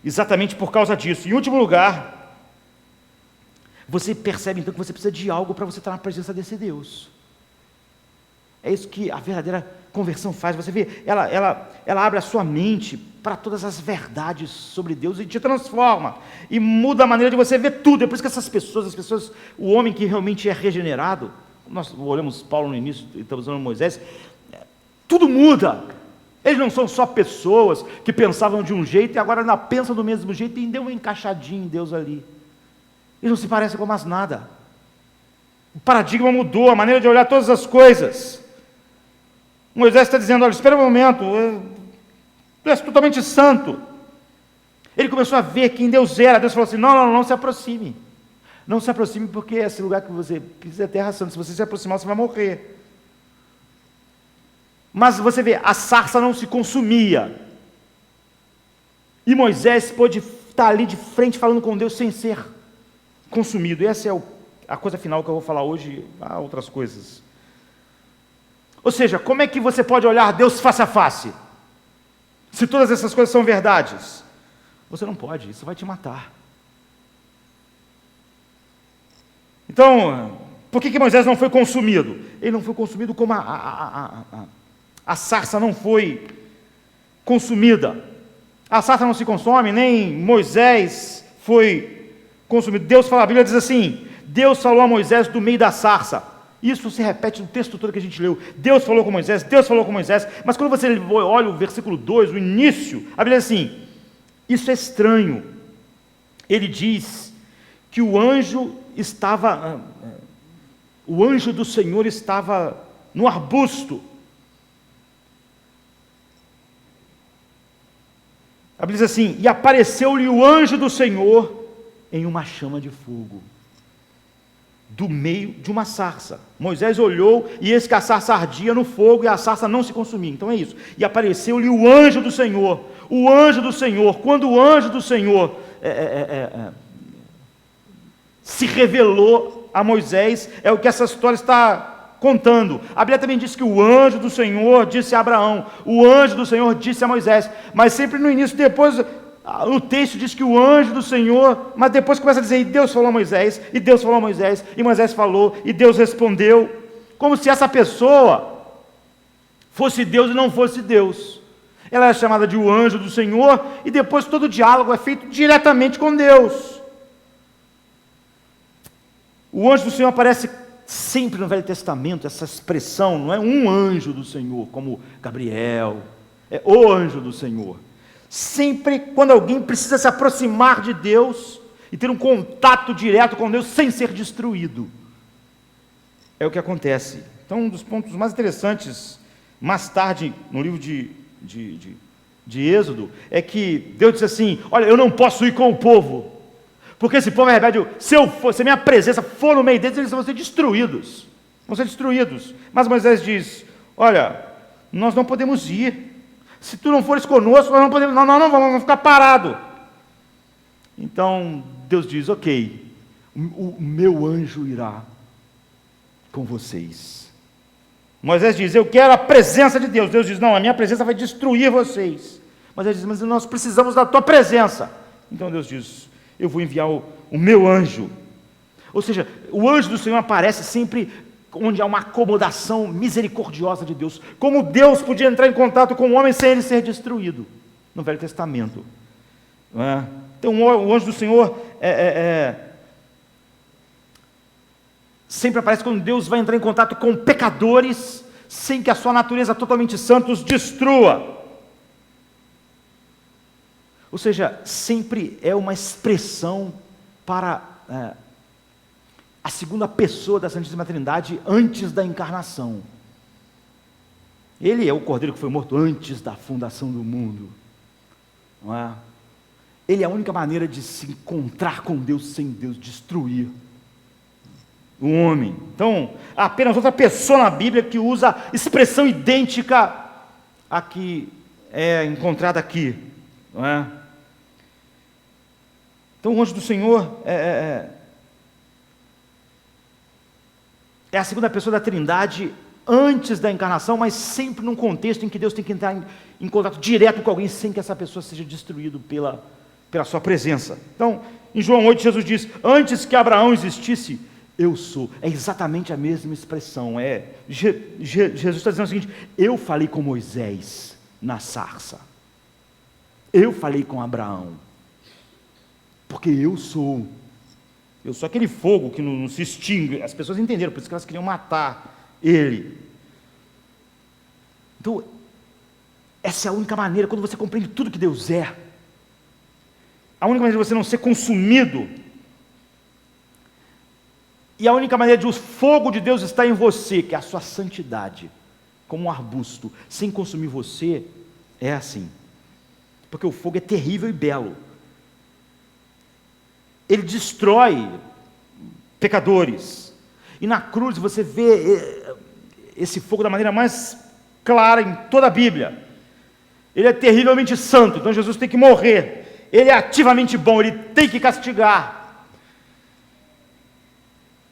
Exatamente por causa disso. Em último lugar, você percebe então que você precisa de algo para você estar na presença desse Deus. É isso que a verdadeira conversão faz. Você vê, ela abre a sua mente para todas as verdades sobre Deus e te transforma. E muda a maneira de você ver tudo. É por isso que essas pessoas, o homem que realmente é regenerado, nós olhamos Paulo no início, estamos olhando Moisés, tudo muda. Eles não são só pessoas que pensavam de um jeito e agora não pensam do mesmo jeito e deu uma encaixadinha em Deus ali. Eles não se parecem com mais nada. O paradigma mudou, a maneira de olhar todas as coisas. Moisés está dizendo, olha, espera um momento, tu és totalmente santo. Ele começou a ver quem Deus era. Deus falou assim, não se aproxime. Não se aproxime porque esse lugar que você pisa é terra santa. Se você se aproximar, você vai morrer. Mas você vê, a sarça não se consumia. E Moisés pôde estar ali de frente falando com Deus sem ser consumido. Essa é a coisa final que eu vou falar hoje. Há outras coisas. Ou seja, como é que você pode olhar Deus face a face? Se todas essas coisas são verdades. Você não pode, isso vai te matar. Então, por que Moisés não foi consumido? Ele não foi consumido como a sarça não foi consumida. A sarça não se consome, nem Moisés foi consumido. Deus fala, a Bíblia diz assim, Deus falou a Moisés do meio da sarça. Isso se repete no texto todo que a gente leu. Deus falou com Moisés, mas quando você olha o versículo 2, o início, a Bíblia diz assim, isso é estranho. Ele diz que o anjo do Senhor estava no arbusto. A Bíblia diz assim, e apareceu-lhe o anjo do Senhor em uma chama de fogo, do meio de uma sarça. Moisés olhou, e eis que a sarça ardia no fogo, e a sarça não se consumia. Então é isso. E apareceu-lhe o anjo do Senhor. O anjo do Senhor, quando o anjo do Senhor se revelou a Moisés, é o que essa história está contando. A Bíblia também diz que o anjo do Senhor disse a Abraão, o anjo do Senhor disse a Moisés, mas sempre no início, depois, o texto diz que o anjo do Senhor, mas depois começa a dizer, e Deus falou a Moisés, e Deus falou a Moisés, e Moisés falou, e Deus respondeu, como se essa pessoa fosse Deus e não fosse Deus. Ela é chamada de o anjo do Senhor, e depois todo o diálogo é feito diretamente com Deus. O anjo do Senhor aparece sempre no Velho Testamento, essa expressão, não é um anjo do Senhor, como Gabriel, é o anjo do Senhor. Sempre quando alguém precisa se aproximar de Deus e ter um contato direto com Deus sem ser destruído, é o que acontece. Então, um dos pontos mais interessantes, mais tarde, no livro de de Êxodo é que Deus disse assim: olha, eu não posso ir com o povo, porque esse povo é rebelde. Se a minha presença for no meio deles, eles vão ser destruídos. Vão ser destruídos. Mas Moisés diz: olha, nós não podemos ir. Se tu não fores conosco, nós não podemos, nós não vamos ficar parados. Então Deus diz: ok, o meu anjo irá com vocês. Moisés diz: eu quero a presença de Deus. Deus diz: não, a minha presença vai destruir vocês. Moisés diz: mas nós precisamos da tua presença. Então Deus diz: eu vou enviar o meu anjo. Ou seja, o anjo do Senhor aparece sempre onde há uma acomodação misericordiosa de Deus. Como Deus podia entrar em contato com o homem sem ele ser destruído, no Velho Testamento. Não é? Então o anjo do Senhor sempre aparece quando Deus vai entrar em contato com pecadores, sem que a sua natureza totalmente santa os destrua. Ou seja, sempre é uma expressão para a segunda pessoa da Santíssima Trindade antes da encarnação. Ele é o Cordeiro que foi morto antes da fundação do mundo. Não é? Ele é a única maneira de se encontrar com Deus sem Deus destruir o homem. Então, há apenas outra pessoa na Bíblia que usa expressão idêntica à que é encontrada aqui. Não é? Então, o anjo do Senhor é a segunda pessoa da Trindade antes da encarnação, mas sempre num contexto em que Deus tem que entrar em contato direto com alguém sem que essa pessoa seja destruída pela sua presença. Então, em João 8, Jesus diz: antes que Abraão existisse, eu sou. É exatamente a mesma expressão. Jesus está dizendo o seguinte: eu falei com Moisés na sarça, eu falei com Abraão, porque eu sou. Eu sou aquele fogo que não se extingue. As pessoas entenderam, por isso que elas queriam matar ele. Então, essa é a única maneira, quando você compreende tudo que Deus é, a única maneira de você não ser consumido, e a única maneira de o fogo de Deus estar em você, que é a sua santidade, como um arbusto, sem consumir você, é assim. Porque o fogo é terrível e belo. Ele destrói pecadores. E na cruz você vê esse fogo da maneira mais clara em toda a Bíblia. Ele é terrivelmente santo, então Jesus tem que morrer. Ele é ativamente bom, ele tem que castigar.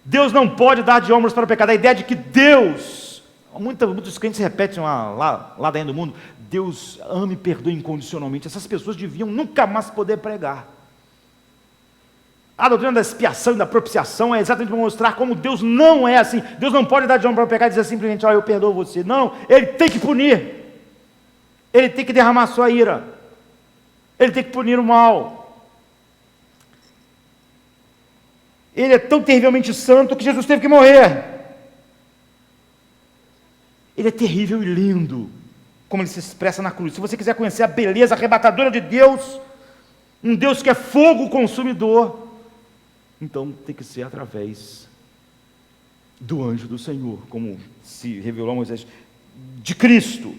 Deus não pode dar de ombros para o pecado. A ideia de que Deus, muitos crentes repetem lá dentro do mundo: Deus ama e perdoa incondicionalmente. Essas pessoas deviam nunca mais poder pregar. A doutrina da expiação e da propiciação é exatamente para mostrar como Deus não é assim. Deus não pode dar de ombro para o pecado e dizer simplesmente: eu perdoo você. Não, Ele tem que punir. Ele tem que derramar sua ira. Ele tem que punir o mal. Ele é tão terrivelmente santo que Jesus teve que morrer. Ele é terrível e lindo, como ele se expressa na cruz. Se você quiser conhecer a beleza arrebatadora de Deus, um Deus que é fogo consumidor, então tem que ser através do anjo do Senhor, como se revelou a Moisés, de Cristo.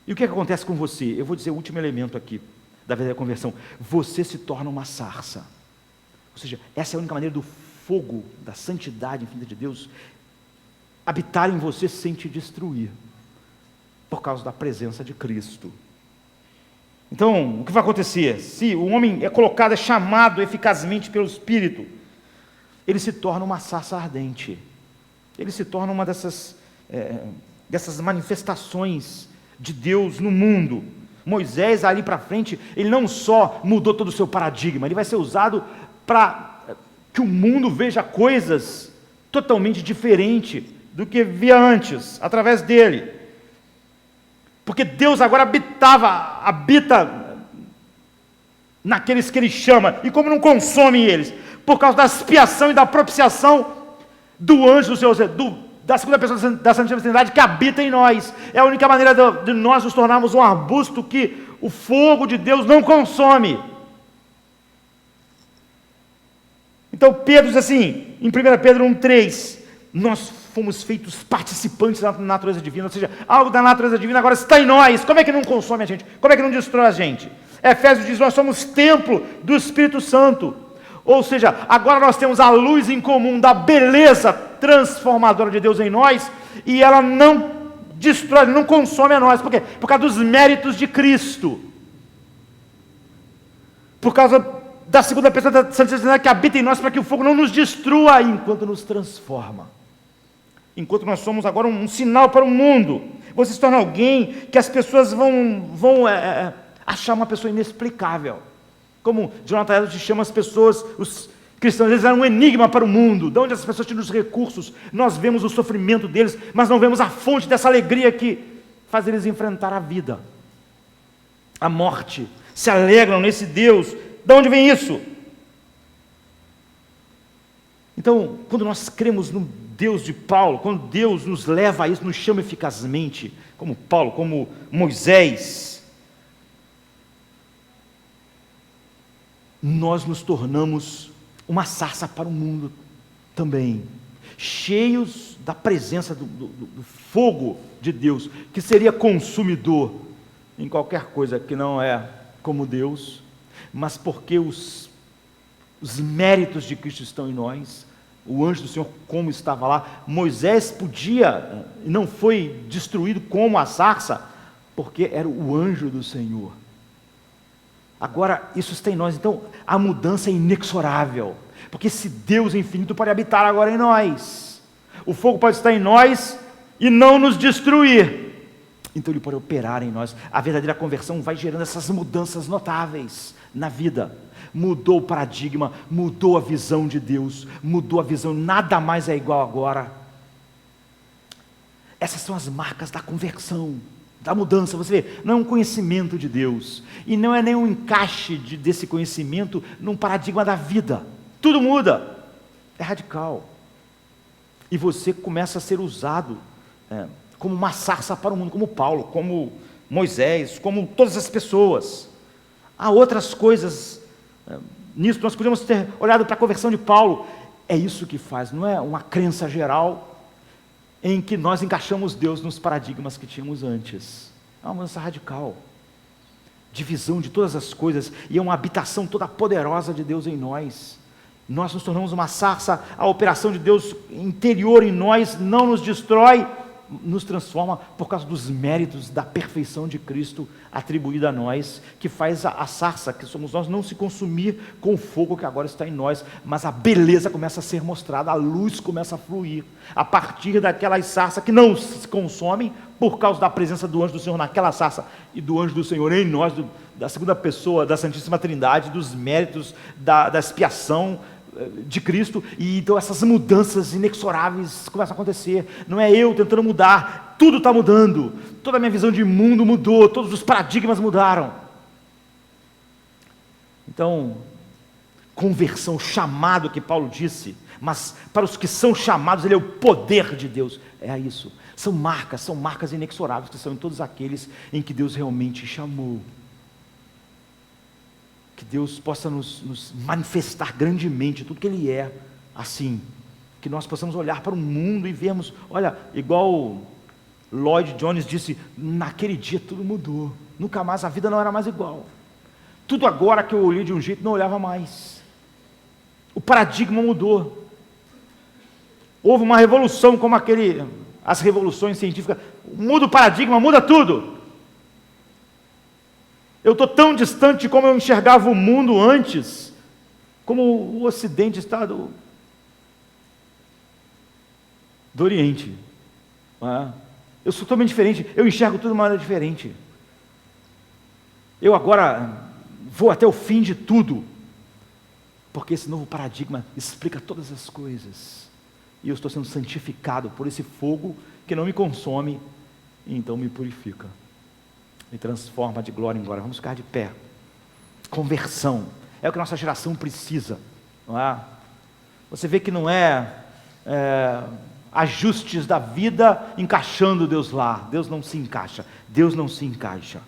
E o que acontece com você? Eu vou dizer o último elemento aqui da verdadeira conversão: você se torna uma sarça. Ou seja, essa é a única maneira do fogo, da santidade infinita de Deus, habitar em você sem te destruir, por causa da presença de Cristo. Então, o que vai acontecer? Se o homem é colocado, é chamado eficazmente pelo Espírito, ele se torna uma sarça ardente. Ele se torna uma dessas manifestações de Deus no mundo. Moisés, ali para frente, ele não só mudou todo o seu paradigma, ele vai ser usado para que o mundo veja coisas totalmente diferentes do que via antes, através dele. Porque Deus agora habita naqueles que Ele chama, e como não consome eles? Por causa da expiação e da propiciação do anjo do Senhor, da segunda pessoa da Santíssima Trindade que habita em nós. É a única maneira de nós nos tornarmos um arbusto que o fogo de Deus não consome. Então Pedro diz assim, em 1 Pedro 1,3: nós fomos feitos participantes da natureza divina, ou seja, algo da natureza divina agora está em nós. Como é que não consome a gente? Como é que não destrói a gente? Efésios diz, nós somos templo do Espírito Santo. Ou seja, agora nós temos a luz em comum da beleza transformadora de Deus em nós, e ela não destrói, não consome a nós. Por quê? Por causa dos méritos de Cristo. Por causa da segunda pessoa da Santíssima que habita em nós, para que o fogo não nos destrua enquanto nos transforma. Enquanto nós somos agora um sinal para o mundo. Você se torna alguém que as pessoas vão achar uma pessoa inexplicável. Como Jonathan Edwards chama as pessoas, os cristãos, eles eram um enigma para o mundo. De onde essas pessoas tiram os recursos? Nós vemos o sofrimento deles, mas não vemos a fonte dessa alegria que faz eles enfrentar a vida, a morte. Se alegram nesse Deus. De onde vem isso? Então, quando nós cremos no Deus de Paulo, quando Deus nos leva a isso, nos chama eficazmente, como Paulo, como Moisés, nós nos tornamos uma sarça para o mundo também, cheios da presença do fogo de Deus, que seria consumidor em qualquer coisa que não é como Deus, mas porque os méritos de Cristo estão em nós. O anjo do Senhor, como estava lá, Moisés podia, não foi destruído como a sarça, porque era o anjo do Senhor. Agora, isso está em nós, então a mudança é inexorável, porque esse Deus infinito pode habitar agora em nós. O fogo pode estar em nós e não nos destruir. Então ele pode operar em nós. A verdadeira conversão vai gerando essas mudanças notáveis na vida. Mudou o paradigma, mudou a visão de Deus, mudou a visão, nada mais é igual agora. Essas são as marcas da conversão, da mudança. Você vê, não é um conhecimento de Deus, e não é nem um encaixe desse conhecimento num paradigma da vida. Tudo muda, é radical. E você começa a ser usado como uma sarça para o mundo, como Paulo, como Moisés, como todas as pessoas. Há outras coisas nisso, nós podemos ter olhado para a conversão de Paulo. É isso que faz, não é uma crença geral em que nós encaixamos Deus nos paradigmas que tínhamos antes. É uma mudança radical, divisão de todas as coisas, e é uma habitação toda poderosa de Deus em nós. Nós nos tornamos uma sarça, a operação de Deus interior em nós não nos destrói, nos transforma por causa dos méritos da perfeição de Cristo atribuída a nós, que faz a sarça, que somos nós, não se consumir com o fogo que agora está em nós, mas a beleza começa a ser mostrada, a luz começa a fluir, a partir daquelas sarças que não se consomem, por causa da presença do anjo do Senhor naquela sarça, e do anjo do Senhor em nós, da segunda pessoa da Santíssima Trindade, dos méritos da expiação de Cristo. E então essas mudanças inexoráveis começam a acontecer. Não é eu tentando mudar, tudo está mudando, toda a minha visão de mundo mudou, todos os paradigmas mudaram. Então, conversão, chamado que Paulo disse, mas para os que são chamados, ele é o poder de Deus. É isso, são marcas inexoráveis que são em todos aqueles em que Deus realmente chamou. Que Deus possa nos manifestar grandemente tudo que Ele é, assim, que nós possamos olhar para o mundo e vermos, olha, igual Lloyd Jones disse, naquele dia tudo mudou, nunca mais, a vida não era mais igual, tudo agora que eu olhei de um jeito, não olhava mais, o paradigma mudou, houve uma revolução como as revoluções científicas, muda o paradigma, muda tudo. Eu estou tão distante de como eu enxergava o mundo antes, como o Ocidente está do Oriente. Eu sou totalmente diferente, eu enxergo tudo de maneira diferente. Eu agora vou até o fim de tudo, porque esse novo paradigma explica todas as coisas. E eu estou sendo santificado por esse fogo que não me consome, e então me purifica. Me transforma de glória em glória. Vamos ficar de pé. Conversão é o que a nossa geração precisa, não é? Você vê que não é ajustes da vida encaixando Deus lá. Deus não se encaixa. Deus não se encaixa.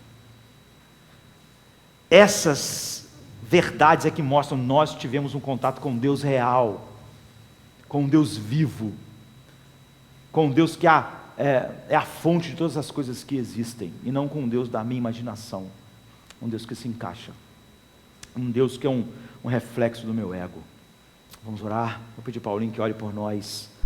Essas verdades é que mostram nós tivemos um contato com Deus real, com Deus vivo. com um Deus que é a fonte de todas as coisas que existem, e não com um Deus da minha imaginação, um Deus que se encaixa, um Deus que é um reflexo do meu ego. Vamos orar. Vou pedir para Paulinho que ore por nós.